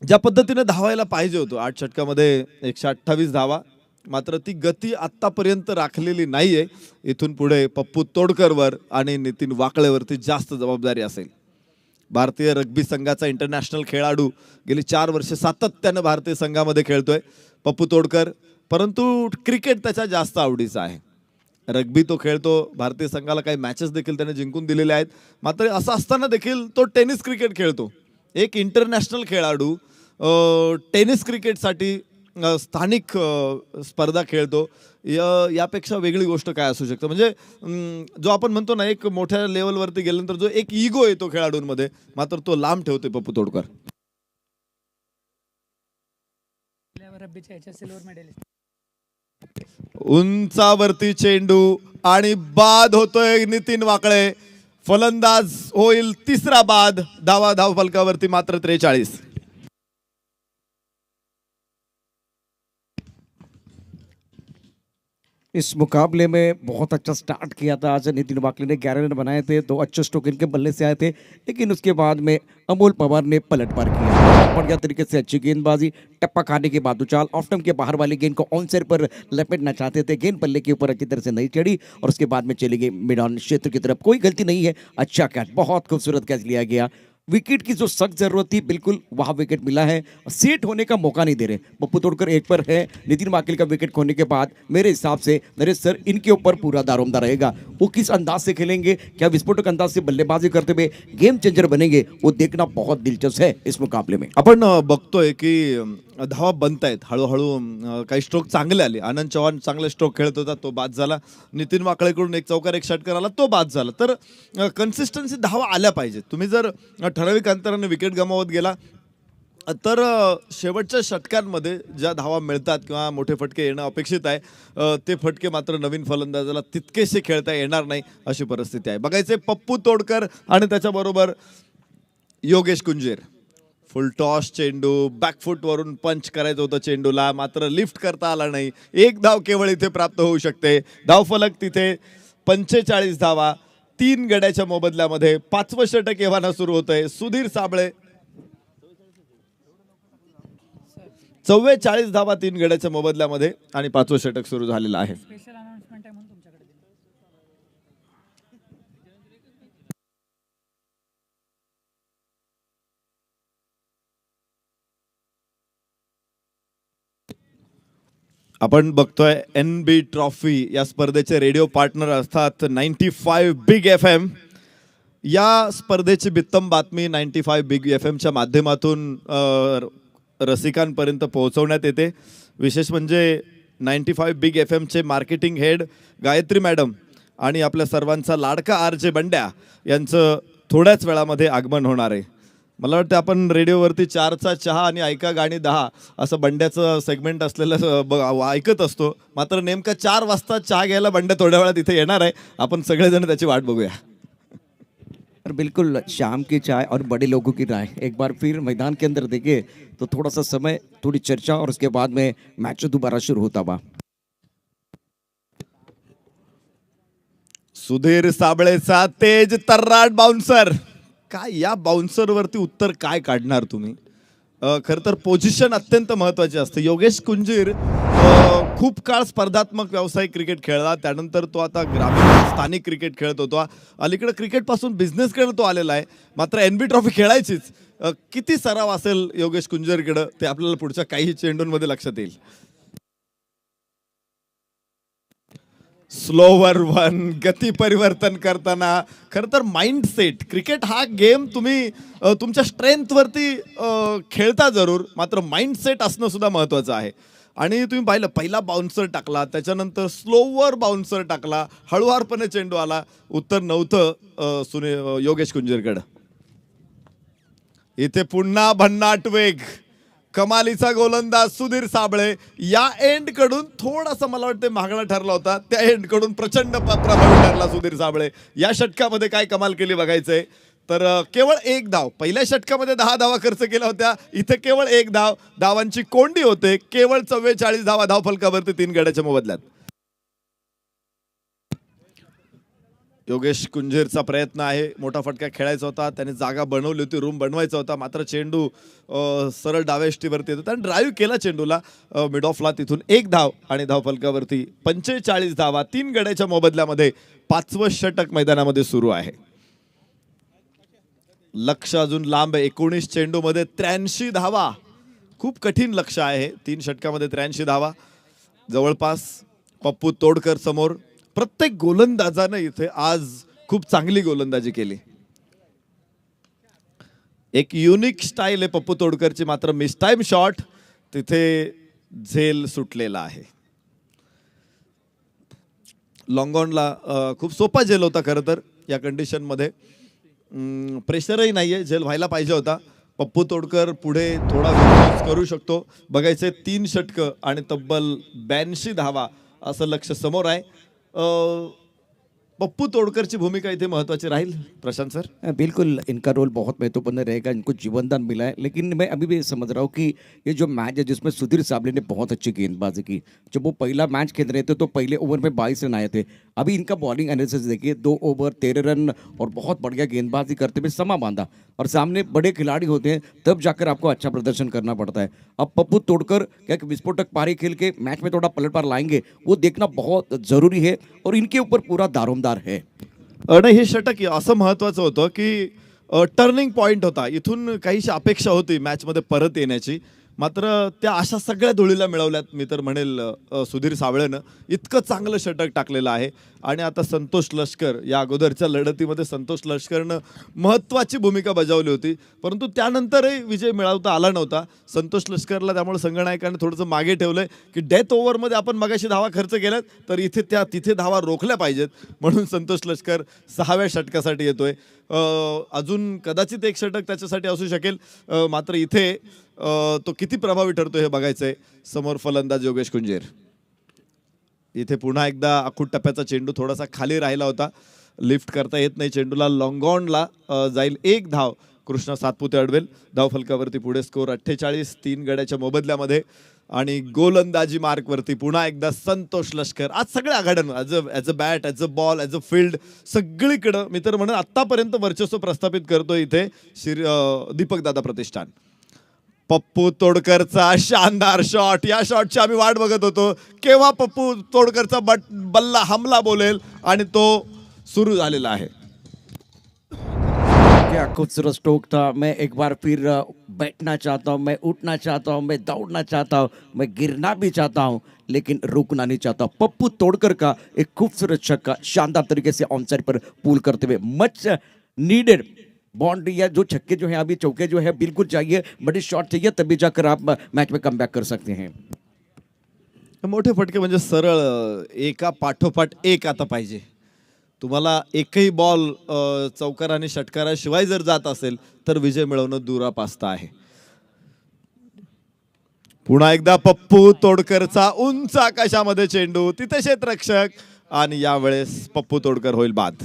ज्या पद्धतीने धावायला पाहिजे होतं 8 षटकामध्ये 128 धावा, मात्र ती गती आत्तापर्यंत राखलेली नाहीये. इथून पुढे पप्पू तोडकरवर आणि नितीन वाकळेवरती जास्त जबाबदारी असेल. भारतीय रग्बी संघाचा इंटरनॅशनल खेळाडू गेली 4 वर्ष सातत्यानं भारतीय संघामध्ये खेळतोय पप्पू तोडकर, परंतु क्रिकेट त्याच्या जास्त आवडीचा आहे. रग्बी तो खेळतो, भारतीय संघाला काही मॅचेस देखील त्याने जिंकून दिलेले आहेत. मात्र असं असताना देखील तो टेनिस क्रिकेट खेळतो. एक इंटरनॅशनल खेळाडू टेनिस क्रिकेटसाठी स्थानिक स्पर्धा खेळतो. यापेक्षा वेगळी गोष्ट काय असू शकते? म्हणजे जो आपण म्हणतो ना, एक मोठ्या लेवलवरती गेल्यानंतर जो एक इगो येतो खेळाडूंमध्ये, मात्र तो लांब ठेवते पप्पू तोडकर. उंचावरती चेंडू आणि बाद होतोय नितीन वाकळे. फलंदाज होईल 3रा बाद. धाव फलकावरती मात्र 43. इस मुकाबले में बहुत अच्छा स्टार्ट किया था आज नितिन वाकले ने. 11 रन बनाए थे, 2 अच्छे स्ट्रोक इनके बल्ले से आए थे, लेकिन उसके बाद में अमोल पवार ने पलटवार किया. बढ़िया तरीके से अच्छी गेंदबाजी, टप्पा खाने के बाद उछाल, ऑफ स्टंप के बाहर वाली गेंद को ऑन साइड पर लपेटना चाहते थे, गेंद बल्ले के ऊपर अच्छी तरह से नहीं चढ़ी और उसके बाद में चली गई मिड ऑन क्षेत्र की तरफ. कोई गलती नहीं है, अच्छा कैच, बहुत खूबसूरत कैच लिया गया. विकेट की जो सख्त जरूरत थी बिल्कुल वहां विकेट मिला है. सेट होने का मौका नहीं दे रहे. पप्पू तोड़कर 1 पर है. नितिन वाकिल का विकेट खोने के बाद मेरे हिसाब से नरेश सर इनके ऊपर पूरा दारोमदार रहेगा. वो किस अंदाज से खेलेंगे, क्या विस्फोटक अंदाज से बल्लेबाजी करते हुए गेम चेंजर बनेंगे, वो देखना बहुत दिलचस्प है इस मुकाबले में. आपण बघतोय की धावा बनतायत हळूहळू. काही स्ट्रोक चांगले आले. आनंद चव्हाण चांगले स्ट्रोक खेळत होता, तो बाद झाला. नितीन वाकळेकडून एक चौकार, एक षटकार आला, तो बाद झाला. तर कन्सिस्टन्सी धावा आल्या पाहिजेत. तुम्ही जर ठराविक अंतराने विकेट गमावत गेला तर शेवटच्या षटकांमध्ये ज्या धावा मिळतात किंवा मोठे फटके येणं अपेक्षित आहे, ते फटके मात्र नवीन फलंदाजाला तितकेसे खेळता येणार नाही अशी परिस्थिती आहे. बघायचे पप्पू तोडकर आणि त्याच्याबरोबर योगेश कुंजीर. फुल टॉस चेंडू, बॅकफूट वरून पंच करायचं होतं चेंडूला, मात्र लिफ्ट करता आला नाही. 1 धाव केवळ इथे प्राप्त होऊ शकते. धावफलक तिथे 45 धावा 3 गड्याच्या मोबदल्यामध्ये. 5वं षटक एव्हाना सुरू होतंय. सुधीर साबळे 44 धावा 3 गड्याच्या मोबदल्यामध्ये आणि 5वं षटक सुरू झालेलं आहे. आपण बघतोय NB ट्रॉफी या स्पर्धेचे रेडिओ पार्टनर असतात 95 बिग FM. या स्पर्धेची बित्तम बातमी 95 बिग FMच्या माध्यमातून रसिकांपर्यंत पोहोचवण्यात येते. विशेष म्हणजे 95 बिग FMचे मार्केटिंग हेड गायत्री मॅडम आणि आपल्या सर्वांचा लाडका RJ बंड्या यांचं थोड्याच वेळामध्ये आगमन होणार आहे. मला वाटतं आपण रेडिओवरती 4चा चहा आणि ऐका गाणी 10 असं बंड्याचं सेगमेंट असलेलं ऐकत असतो. मात्र नेमका 4 वाजता चहा घ्यायला बंड्या थोड्या वेळात इथे येणार आहे. आपण सगळेजण त्याची वाट बघूया. और बिल्कुल शाम की चाय और बड़े लोगों की राय, एक बार फिर मैदान के अंदर देखे तो थोड़ा सा समय, थोड़ी चर्चा और उसके बाद में मैच दोबारा शुरू होता हुआ. सुधीर साबळेचा तेज तर्राट बाउन्सर. काय या बाउन्सरवरती उत्तर काय काढणार तुम्ही? खरं तर पोझिशन अत्यंत महत्त्वाची असते. योगेश कुंजीर खूप काळ स्पर्धात्मक व्यावसायिक क्रिकेट खेळला, त्यानंतर तो आता ग्रामीण स्थानिक क्रिकेट खेळत होता. अलीकडे क्रिकेटपासून बिझनेसकडे तो आलेला आहे. मात्र NB ट्रॉफी खेळायचीच. किती सराव असेल योगेश कुंजीरकडं ते आपल्याला पुढच्या काही चेंडूंमध्ये लक्षात येईल. स्लोवर वन, गती परिवर्तन करताना खरं तर माइंडसेट, क्रिकेट हा गेम तुम्ही तुमच्या स्ट्रेंथवरती खेळता जरूर, मात्र माइंडसेट असणं सुद्धा महत्त्वाचं आहे. आणि तुम्ही पाहिलं पहिला बाउन्सर टाकला, त्याच्यानंतर स्लोवर बाउन्सर टाकला, हळुवारपणे चेंडू आला. उत्तर नव्हतं योगेश कुंजीरकडं. इथे पुन्हा भन्नाट वेग, कमालीचा गोलंदाज सुधीर साबळे. या एंड कडून थोडासा मला वाटतं महागडा ठरला होता, त्या एंड कडून प्रचंड प्रभावी ठरला सुधीर साबळे. या षटकामध्ये काय कमाल केली बघायचंय. तर केवळ 1 धाव, पहिल्या षटकामध्ये 10 धावा खर्च केल्या होत्या, इथे केवळ 1 धाव. धावांची कोंडी होते, केवळ 44 धावा धावफलकावरती 3 गड्याच्या मोबदल्यात. योगेश कुंजीरचा प्रयत्न आहे, मोठा फटका खेळायचा होता, त्याने जागा बनवली होती, रूम बनवायचा होता, मात्र चेंडू सरळ डावेष्टीवरती येतो. त्याने ड्राईव्ह केला चेंडूला मिड ऑफला, तिथून 1 धाव आणि धावफलकावरती 45 धावा 3 गड्याच्या मोबदल्यामध्ये 5वं षटक मैदानामध्ये सुरू आहे. लक्ष अजून लांब आहे. 19 चेंडूमध्ये 83 धावा, खूप कठीण लक्ष आहे. 3 षटकामध्ये 83 धावा. जवळपास पप्पू तोडकर समोर. प्रत्येक गोलंदाजानं इथे आज खूप चांगली गोलंदाजी केली. एक युनिक स्टाईल आहे पप्पू तोडकरची, मात्र मिस टाइम शॉट तिथे झेल सुटलेला आहे. लॉंगॉनला खूप सोपा झेल होता खरं तर या कंडिशनमध्ये. प्रेशरही नाहीये, झेल व्हायला पाहिजे होता. पप्पू तोडकर पुढे थोडा विश्वास करू शकतो. बघायचे 3 षटकं आणि तब्बल 82 धावा असं लक्ष समोर आहे. पप्पू तोडकरची भूमिका इथे महत्त्वाची राहील प्रशांत सर. बिल्कुल इनका रोल बहुत महत्वपूर्ण रहेगा, इनको जीवनदान मिला है. लेकिन मैं अभी भी समझ रहा हूँ कि ये जो मैच है जिसमें सुधीर साबळे ने बहुत अच्छी गेंदबाजी की, जब वो पहला मैच खेल रहे थे तो पहले ओवर में 22 रन आए थे. अभी इनका बॉलिंग एनालिसिस देखिए, 2 ओवर 13 रन और बहुत बढ़िया गेंदबाजी करते हुए समा बांधा. और सामने बड़े खिलाड़ी होते हैं तब जाकर आपको अच्छा प्रदर्शन करना पड़ता है. अब पप्पू तोड़कर क्या विस्फोटक पारी खेल के मैच में थोड़ा पलटवार लाएंगे, वो देखना बहुत जरूरी है. और इनके ऊपर पूरा दारोमदार है. नाही, हे षटक असं महत्त्वाचं होतं की टर्निंग पॉईंट होता. इथून काहीशी अपेक्षा होती मॅचमध्ये परत येण्याची, मात्र त्या अशा सगळ्या धुळीला मिळवल्यात. मी तर म्हणेल सुधीर साबळेनं इतकं चांगलं षटक टाकलेलं आहे. आणि आता संतोष लष्कर, या अगोदरच्या लढतीमध्ये संतोष लष्करनं महत्त्वाची भूमिका बजावली होती, परंतु त्यानंतरही विजय मिळवता आला नव्हता संतोष लष्करला. त्यामुळे संघनायकाने थोडंसं मागे ठेवलंय की डेथ ओव्हरमध्ये आपण मगाशी धावा खर्च केल्यात, तर तिथे धावा रोखल्या पाहिजेत. म्हणून संतोष लष्कर 6व्या षटकासाठी येतोय. अजून कदाचित 1 षटक त्याच्यासाठी असू शकेल, मात्र इथे तो किती प्रभावी ठरतो हे बघायचंय. समोर फलंदाज योगेश कुंजीर. इथे पुन्हा एकदा आखूड टप्प्याचा चेंडू थोडासा खाली राहिला होता, लिफ्ट करता येत नाही चेंडूला. लॉंगॉनला जाईल 1 धाव, कृष्णा सातपुते अडवेल. धावफलकावरती पुढे स्कोर 48 3 गड्याच्या मोबदल्यामध्ये. आणि गोलंदाजी मार्कवरती पुन्हा एकदा संतोष लष्कर. आज सगळ्या आघाड्यांवर as a bat, as a ball, as a field सगळीकडं मी तर म्हणेन आत्तापर्यंत वर्चस्व प्रस्थापित करतोय इथे दीपक दादा प्रतिष्ठान. पप्पू तोडकरचा शानदार शॉट. या शॉटची आम्ही वाट बघत होतो, केव्हा पप्पू तोडकरचा बल्ला हमला बोलेल, आणि तो सुरू झालेला आहे. क्या खूबसूरत स्ट्रोक था. मैं एक बार फिर बैठना चाहता हूँ, मैं उठना चाहता हूँ, मैं दौड़ना चाहता हूँ, मैं गिरना भी चाहता हूँ, लेकिन रुकना नहीं चाहता। पप्पू तोड़कर का एक खूबसूरत छक्का शानदार तरीके से ऑन साइड पर पूल करते हुए मच नीडेड बाउंड्री या जो छक्के जो है अभी चौके जो है बिल्कुल चाहिए, बड़ी शॉट चाहिए, तभी जाकर आप मैच में कमबॅक कर सकते हैं। मोठे फटके म्हणजे सरळ एका पाठोपाठ एक आता पाहिजे। तुम्हाला एकही बॉल चौकार आणि षटकाराशिवाय जर जात असेल तर विजय मिळवणं दुरापास्त आहे। पुन्हा एकदा पप्पू तोडकरचा उंच आकाशामध्ये चेंडू, तिथे क्षेत्ररक्षक आणि यावेळेस पप्पू तोडकर होईल बाद।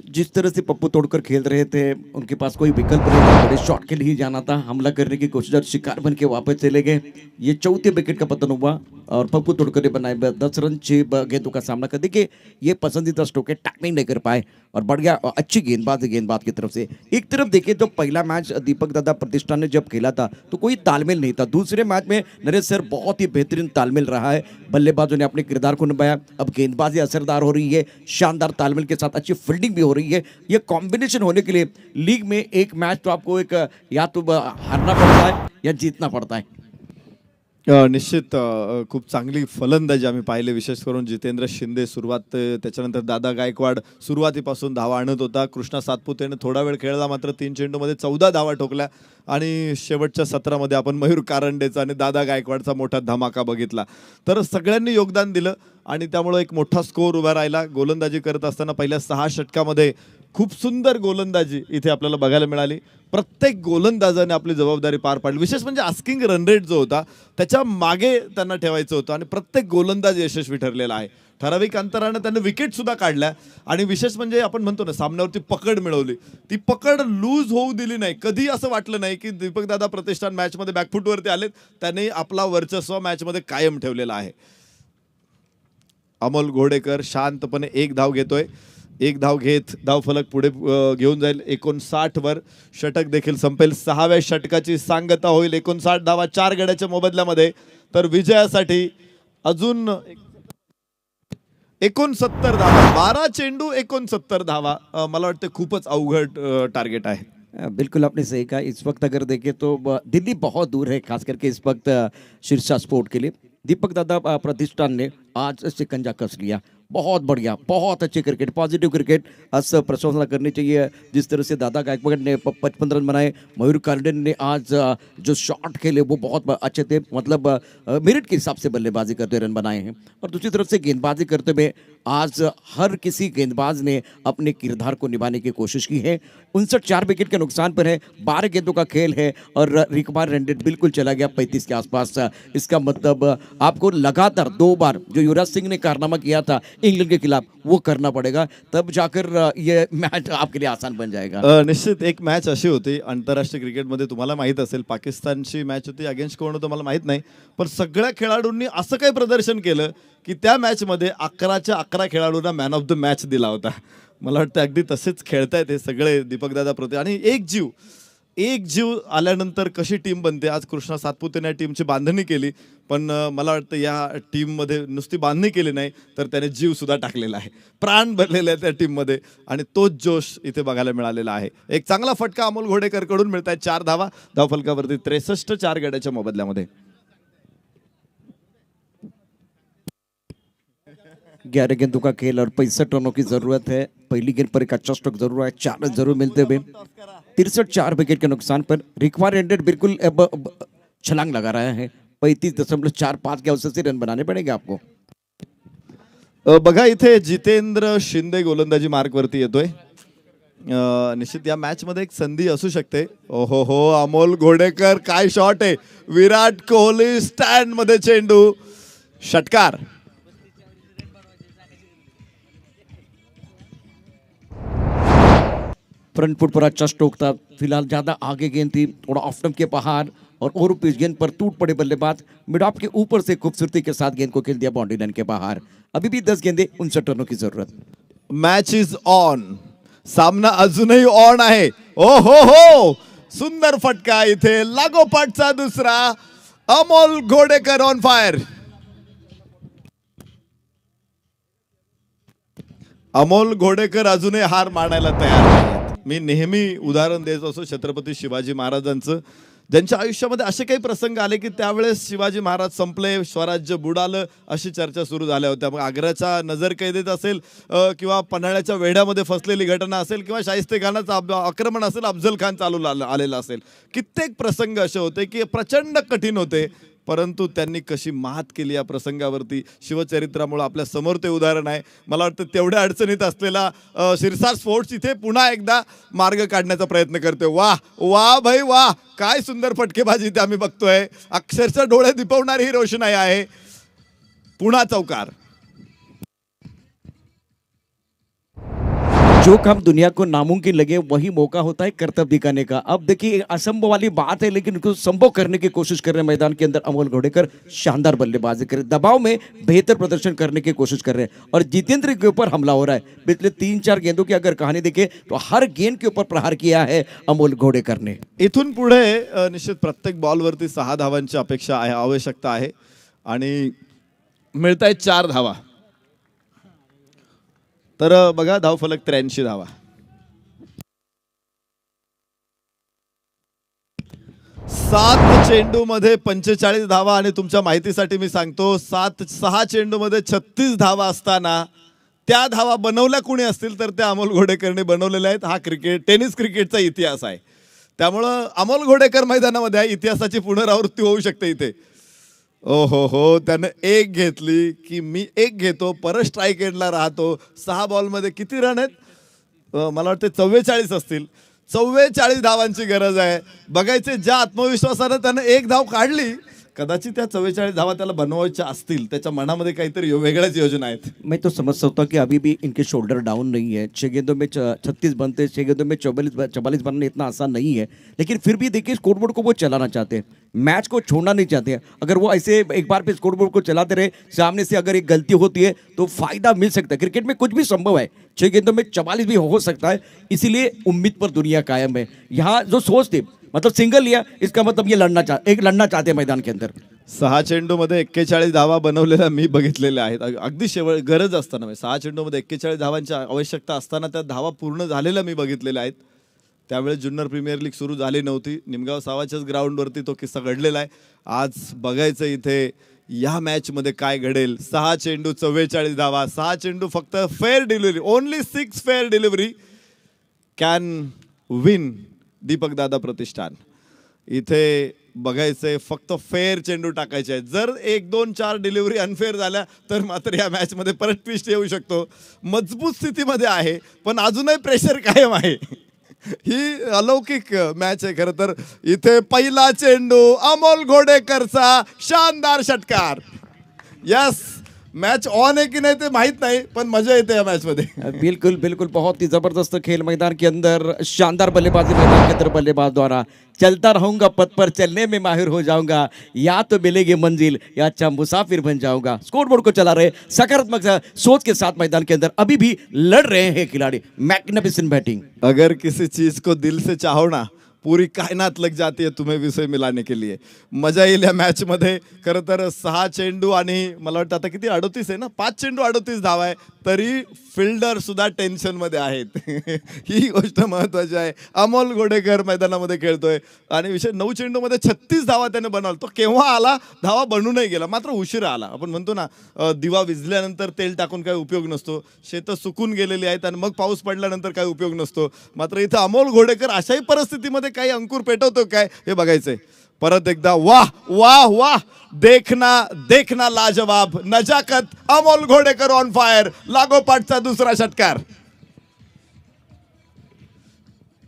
जिस तरह से पप्पू तोड़कर खेल रहे थे उनके पास कोई विकल्प नहीं था, बड़े शॉट के लिए जाना था, हमला करने की कोशिश और शिकार बन के वापस चले गए। ये चौथे विकेट का पतन हुआ और पप्पू तोड़कर ने बनाए 10 रन 6 गेंदों का सामना कर। देखिए ये पसंदीदा स्ट्रोक है, टाइमिंग नहीं कर पाए और बढ़ गया अच्छी गेंदबाज की तरफ से। एक तरफ देखिए तो पहला मैच दीपक दादा प्रतिष्ठान ने जब खेला था तो कोई तालमेल नहीं था, दूसरे मैच में नरेश सर बहुत ही बेहतरीन तालमेल रहा है, बल्लेबाजों ने अपने किरदार को निभाया, अब गेंदबाजी असरदार हो रही है, शानदार तालमेल के साथ अच्छी फील्डिंग भी हो रही है। ये कॉम्बिनेशन होने के लिए लीग में एक मैच तो आपको एक या तो हारना पड़ता है या जीतना पड़ता है। निश्चित खूप चांगली फलंदाजी आम्ही पाहिले, विशेष करून जितेंद्र शिंदे सुरुवात, त्याच्यानंतर दादा गायकवाड सुरुवातीपासून धावा आणत होता। कृष्णा सातपुतेने थोडा वेळ खेळला, मात्र 3 चेंडूमध्ये 14 धावा ठोकल्या आणि शेवटच्या 17 मध्ये आपण मयूर कारंडेचा आणि दादा गायकवाडचा मोठा धमाका बघितला। तर सगळ्यांनी योगदान दिलं आणि त्यामुळे एक मोठा स्कोर उभा राहिला। गोलंदाजी करत असताना पहिल्या 6 षटकामध्ये खूप सुंदर गोलंदाजी इथे आपल्याला बघायला मिळाली। प्रत्येक गोलंदाजाने आपली जबाबदारी पार पाडली, विशेष म्हणजे आस्किंग रन रेट जो होता त्याच्या मागे त्यांना ठेवायचं होतं आणि प्रत्येक गोलंदाज यशस्वी ठरलेला आहे। ठराविक अंतराने त्यांनी विकेट सुद्धा काढल्या आणि विशेष म्हणजे आपण म्हणतो ना सामन्यावरती पकड मिळवली, ती पकड लूज होऊ दिली नाही। कधी असं वाटलं नाही की दीपक दादा प्रतिष्ठान मॅचमध्ये बॅकफुटवरती आलेत, त्यांनी आपला वर्चस्व मॅचमध्ये कायम ठेवलेला आहे। अमोल घोडेकर शांतपणे एक धाव घेतोय, एक धाव घेत धावफलक पुढे घेऊन जाईल 59 वर। षटक देखील संपेल, 6व्या षटकाची सांगता होईल। 59 धावा 4 गड्याच्या मोबदल्यामध्ये, तर विजयासाठी अजून 69 धावा, 12 चेंडू 69 धावा, मला वाटतं खूपच अवघड टार्गेट आहे। बिल्कुल आपने सही कहा। इस वक्त अगर देखें तो दिल्ली बहुत दूर है, खास करके इस वक्त शीर्षा स्पोर्ट के लिए। दीपक दादा प्रतिष्ठान ने आज शिकंजा कस लिया, बहुत बढ़िया, बहुत अच्छे क्रिकेट, पॉजिटिव क्रिकेट, असं प्रशंसा करनी चाहिए। जिस तरह से दादा गायकवाड़ ने 55 रन बनाए, मयूर कार्डन ने आज जो शॉट खेले वो बहुत अच्छे थे, मतलब मेरिट के हिसाब से बल्लेबाजी करते हुए रन बनाए हैं। और दूसरी तरफ से गेंदबाजी करते हुए आज हर किसी गेंदबाज ने अपने किरदार को निभाने की कोशिश की है। 59 विकेट के नुकसान पर है, 12 गेंदों का खेल है और रिकॉर्ड रन रेट बिल्कुल चला गया 35 के आसपास। इसका मतलब आपको लगातार 2 बार जो युवराज सिंह ने कारनामा किया था इंग्लैंड के खिलाफ वो करना पड़ेगा, तब जाकर ये मैच आपके लिए आसान बन जाएगा। निश्चित एक मॅच अशी होती आंतरराष्ट्रीय क्रिकेटमध्ये, तुम्हाला माहित असेल पाकिस्तानची मॅच होती, अगेन्स्ट कोण होतं मला माहित नाही, पण सगळ्या खेळाडूंनी असं काही प्रदर्शन केलं की त्या मॅचमध्ये 11च्या 11 खेळाडूंना मॅन ऑफ द मॅच दिला होता। मला वाटतं अगदी तसेच खेळतायत हे सगळे दीपकदादा प्रति, आणि एक जीव आल्यानंतर कशी टीम बनते। आज कृष्णा सातपुतेने टीमची बांधणी केली, पण मला वाटतं या टीममध्ये नुसती बांधणी केली नाही तर त्याने जीव सुद्धा टाकलेला आहे, प्राण भरलेले आहे त्या टीममध्ये, आणि तोच जोश इथे बघायला मिळालेला आहे। एक चांगला फटका अमोल घोडेकर कडून मिळत आहे, 4 धावा धावफलकावरती 63 4 गड्याच्या मोबदल्यामध्ये। 11 गेंदों का खेल और 65 रनों की जरूरत है। पहली गेंद पर एक अच्छा स्ट्रोक जरूर है, 4 रन जरूर मिलते हुए। 63 4 विकेट के नुकसान पर रिक्वायर रेटेड बिल्कुल छलांग लगा रहा है, 35.45 के औसत से रन बनाने पड़ेंगे आपको। बघा इथे जितेंद्र शिंदे गोलंदाजी मार्कवरती येतोय। निश्चित या मॅच मध्ये एक संधी असू शकते। ओहो हो, अमोल घोडेकर काय शॉट आहे, विराट कोहली स्टँड मध्ये चेंडू, षटकार। फ्रंट फुट पर अच्छा स्ट्रोक था, फिलहाल ज़्यादा आगे गेंद थी, थोड़ा ऑफ स्टंप के बाहर और ओवर पिच गेंद पर टूट पड़े बल्लेबाज, मिड ऑफ के ऊपर से खूबसूरती के साथ गेंद को खेल दिया बाउंड्री लाइन के बाहर। अभी भी 10 गेंदे 59 रनों की जरूरत। मॅच इज ऑन, सामना अजूनही ऑन आहे। ओ हो, सुंदर फटका इथे, लागोपाठचा दुसरा, अमोल घोडेकर ऑन फायर। अमोल घोडेकर अजूनही हार मानायला तयार नाहीत. मी नेहमी उदाहरण देत असो छत्रपती शिवाजी महाराजांचं, ज्यांच्या आयुष्यामध्ये असे काही प्रसंग आले की त्यावेळेस शिवाजी महाराज संपले, स्वराज्य बुडालं, अशी चर्चा सुरू झाल्या होत्या. मग आग्र्याच्या नजरकैदेत असेल किंवा पन्हाळ्याच्या वेढ्यामध्ये फसलेली घटना असेल किंवा शाहिस्तेखानाचं आक्रमण असेल, अफजल खान चालू आलेला असेल, कित्येक प्रसंग असे होते की प्रचंड कठीण होते, परंतु त्यांनी कशी मात केली या प्रसंगावरती शिवचरित्रामुळे आपल्या समोर ते उदाहरण आहे. मला वाटतं तेवढ्या अडचणीत असलेला शिरसाट स्पोर्ट्स इथे पुन्हा एकदा मार्ग काढण्याचा प्रयत्न करते. वाह वाह भाई वाह, काय सुंदर फटकेबाजी इथे आम्ही बघतोय. अक्षरशः डोळे दिपवणारी ही रोषणाई आहे. पुन्हा चौकार. जो काम दुनिया को नामुमकिन लगे वही मौका होता है कर्तव्य दिखाने का. अब देखिए असंभव वाली बात है, लेकिन उसको संभव करने की कोशिश कर रहे हैं मैदान के अंदर अमोल घोडेकर. शानदार बल्लेबाजी कर रहे हैं, दबाव में बेहतर प्रदर्शन करने की कोशिश कर रहे हैं और जितेंद्र के ऊपर हमला हो रहा है. पिछले 3-4 गेंदों की अगर कहानी देखें तो हर गेंद के ऊपर प्रहार किया है अमोल घोडेकर ने. इथून पुढे निश्चित प्रत्येक बॉलवरती 6 धावांची अपेक्षा आहे, आवश्यकता आहे आणि मिळत आहेत 4 धावा. तर बघा धावफलक 83 धावा. 7 चेंडूमध्ये 45 धावा आणि तुमच्या माहितीसाठी मी सांगतो 6 चेंडूमध्ये 36 धावा असताना त्या धावा बनवल्या कोणी असतील तर त्या अमोल घोडेकरने बनवलेल्या आहेत. हा टेनिस क्रिकेटचा इतिहास आहे. त्यामुळं अमोल घोडेकर मैदानामध्ये आहे, इतिहासाची पुनरावृत्ती होऊ शकते इथे. ओ हो, त्यानं एक घेतली की मी एक घेतो, परत स्ट्राईक एंडला राहतो. 6 बॉलमध्ये किती रन आहेत? मला वाटतं 44 असतील. 44 धावांची गरज आहे. बघायचे ज्या आत्मविश्वासानं त्यानं एक धाव काढली, कदाचित त्या 44 धावा त्याला बनवायच्या असतील. त्याच्या मनामध्ये काहीतरी वेगळ्याच योजना आहेत. मैं तो समझ सकता हूँ कि अभी भी इनके शोल्डर डाउन नहीं है. 6 गेंदों में 36 बनते, 6 गेंदों में 44 बनना इतना आसान नहीं है, लेकिन फिर भी देखिए स्कोरबोर्ड को वो चलाना चाहते हैं, मैच को छोड़ना नहीं चाहते हैं. अगर वो ऐसे एक बार फिर स्कोरबोर्ड को चलाते रहे, सामने से अगर एक गलती होती है तो फायदा मिल सकता है. क्रिकेट में कुछ भी संभव है. 6 गेंदों में 44 भी हो सकता है, इसीलिए उम्मीद पर दुनिया कायम है. यहाँ जो सोच थी, मतलब सिंगल लिया, इसका मतलब ये लड़ना चाहते हैं मैदान के अंदर. 6 चेंडूमध्ये 41 धावा बनवलेल्या मी बघितलेल्या आहेत. अगदी गरज असताना 6 चेंडूमध्ये 41 धावांची आवश्यकता असताना त्या धावा पूर्ण झालेल्या मी बघितलेल्या आहेत. त्यावेळेस जुन्नर प्रीमियर लीग सुरू झाली नव्हती. निमगाव सावाच्याच ग्राउंडवरती तो किस्सा घडलेला आहे. आज बघायचं इथे या मॅचमध्ये काय घडेल. 6 चेंडू 44 धावा, 6 चेंडू फक्त fair delivery, only 6 fair delivery can win Deepak दादा प्रतिष्ठान. इथे बघायचंय फक्त फेअर चेंडू टाकायचे आहेत. जर 1, 2, 4 डिलिव्हरी अनफेअर झाल्या तर मात्र या मॅचमध्ये परत ट्विस्ट येऊ शकतो. मजबूत स्थितीमध्ये आहे पण अजूनही प्रेशर कायम आहे. ही अलौकिक मॅच आहे खरं तर. इथे पहिला चेंडू अमोल घोडेकरचा शानदार षटकार. यस, मैच ऑन है कि नहीं तो माहित नहीं, पण मजा येते या मैच मध्ये. बिल्कुल बिल्कुल, बहुत ही जबरदस्त खेल मैदान के अंदर. शानदार बल्लेबाजी मैदान के अंदर बल्लेबाज द्वारा. चलता रहूंगा पथ पर, चलने में माहिर हो जाऊंगा, या तो मिलेगी मंजिल या अच्छा मुसाफिर बन जाऊंगा. स्कोरबोर्ड को चला रहे सकारात्मक सोच के साथ मैदान के अंदर अभी भी लड़ रहे हैं खिलाड़ी. Magnificent batting. अगर किसी चीज को दिल से चाहो ना, पूरी कायनात लग जाती है तुम्हें विषय मिलाने के लिए. मजा येईल या मॅच मध्ये. खरं तर 6 चेंडू आणि मला वाटतं आता किती 38 आहे ना, 5 चेंडू 38 धावा आहे, तरी फिल्डर सुद्धा टेन्शन मध्ये आहेत. ही गोष्ट महत्वाची आहे. अमोल घोडेकर मैदानामध्ये खेळतोय आणि विषय 9 चेंडू मध्ये 36 धावा त्याने बनवला. तो केव्हा आला, धावा बनूनही गेला, मात्र उशिरा आला. आपण म्हणतो ना दिवा विझल्यानंतर तेल टाकून काही उपयोग नसतो. शेतं सुकून गेलेली आहेत आणि मग पाऊस पडल्यानंतर काही उपयोग नसतो. मात्र इथं अमोल घोडेकर अशाही परिस्थितीमध्ये काही अंकुर पेटवतो काय हे बघायचंय. परत एकदा वाह वाह वाह, देखना लाजवाब, नजाकत, अमोल घोडेकर ऑन फायर. लागोपाठचा दुसरा षटकार.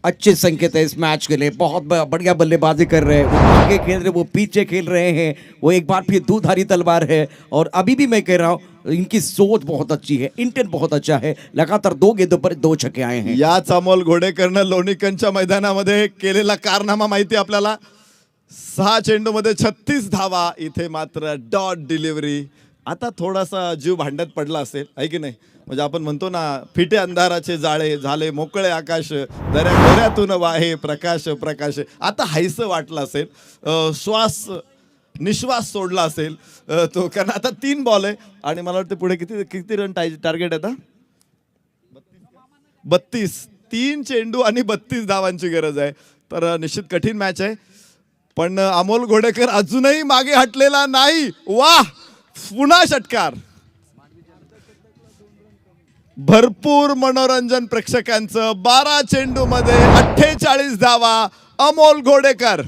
अच्छे संकेत है इस मैच के लिए. बहुत बढ़िया बल्लेबाजी कर रहे हैं. वो आगे खेल रहे, वो पीछे खेल रहे हैं. वो एक बार फिर दुधारी तलवार है. और अभी भी मैं कह रहा हूँ इनकी सोच बहुत अच्छी है, इंटेंट बहुत अच्छा है. लगातार 2 गेंदों पर 2 छक्के आए हैं. याच अमोल घोडेकरनं लोणीकंच्या मैदानामध्ये केलेला कारनामा माहिती आपल्याला. 6 चेंडूमध्ये 36 धावा, इथे मात्र डॉट डिलिव्हरी. आता थोडासा जीव भांड्यात पडला असेल आहे की नाही. म्हणजे आपण म्हणतो ना, फिटे अंधाराचे जाळे झाले मोकळे आकाश, दऱ्यातून वाहे प्रकाश प्रकाश. आता हायसं वाटलं असेल, निश्वास सोडला असेल तो, कारण आता 3 बॉल आहे आणि मला वाटतं पुढे किती रन टार्गेट आहे आता. 32, 3 चेंडू आणि 32 धावांची गरज आहे. तर निश्चित कठीण मॅच आहे, पण अमोल घोडेकर अजूनही मागे हटलेला नाही. वाह, पुन्हा षटकार. भरपूर मनोरंजन प्रेक्षकांचं. 12 चेंडू मध्ये 48 धावा. अमोल घोडेकर.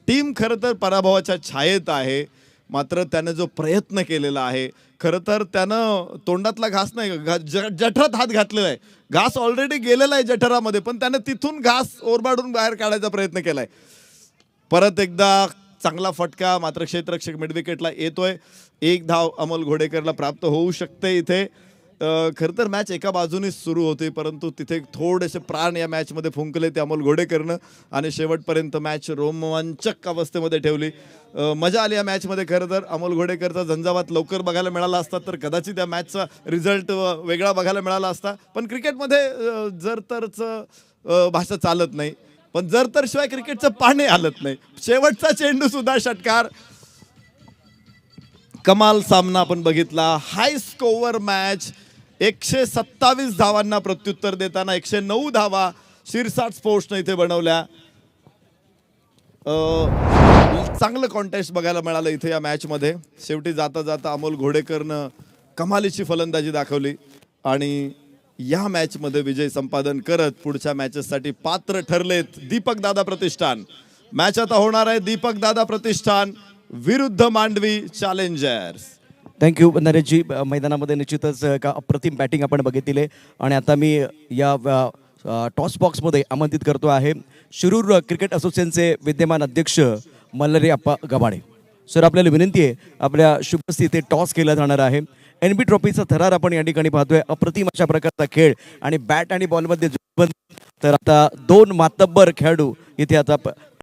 टीम खरं तर पराभवाच्या छायेत आहे, मात्र त्यानं जो प्रयत्न केलेला आहे, खरं तर त्यानं तोंडातला घास नाही, जठरात हात घातलेला आहे. घास ऑलरेडी गेलेला आहे जठरामध्ये, पण त्यानं तिथून घास ओरबाडून बाहेर काढायचा प्रयत्न केलाय. परत एकदा चांगला फटका, मात्र क्षेत्ररक्षक मिडविकेटला येतोय. 1 धाव अमोल घोडेकरला प्राप्त होऊ शकते इथे. खरं तर मॅच एका बाजूनेच सुरू होते, परंतु तिथे थोडेसे प्राण या मॅचमध्ये फुंकले ते अमोल घोडेकरनं आणि शेवटपर्यंत मॅच रोमांचक अवस्थेमध्ये ठेवली. मजा आली या मॅचमध्ये. खरं तर अमोल घोडेकरचा झंझावात लवकर बघायला मिळाला असता तर कदाचित या मॅचचा रिझल्ट वेगळा बघायला मिळाला असता. पण क्रिकेटमध्ये जर तरचं भाषा चालत नाही, पण जर तर शिवाय क्रिकेटचं पाणी हलत नाही. शेवटचा चेंडू सुद्धा षटकार. कमाल सामना आपण बघितला. हाय स्कोअर मॅच. 127 धावांना प्रत्युत्तर देताना 109 धावा शिरसाट स्पोर्ट्सने इथे बनवल्या. चांगलं कॉन्टेस्ट बघायला मिळालं इथे या मॅचमध्ये. शेवटी जाता जाता अमोल घोडेकरनं कमालीची फलंदाजी दाखवली आणि या मॅचमध्ये विजय संपादन करत पुढच्या मॅचेससाठी पात्र ठरलेत दीपक दादा प्रतिष्ठान. मॅच आता होणार आहे दीपक दादा प्रतिष्ठान विरुद्ध मांडवी चॅलेंजर्स. थँक्यू नरेशजी. मैदानामध्ये निश्चितच का अप्रतिम बॅटिंग आपण बघितली आहे आणि आता मी या टॉस बॉक्समध्ये आमंत्रित करतो आहे शिरूर क्रिकेट असोसिएशनचे विद्यमान अध्यक्ष मल्हारी आप्पा गबाडे. सर, आपल्याला विनंती आहे, आपल्या शुभस्थी इथे टॉस केला जाणार आहे. NB ट्रॉफीचा थरार आपण या ठिकाणी पाहतोय. अप्रतिम अशा प्रकारचा खेळ आणि बॅट आणि बॉलमध्ये तर आता 2 मातब्बर खेळाडू इथे आता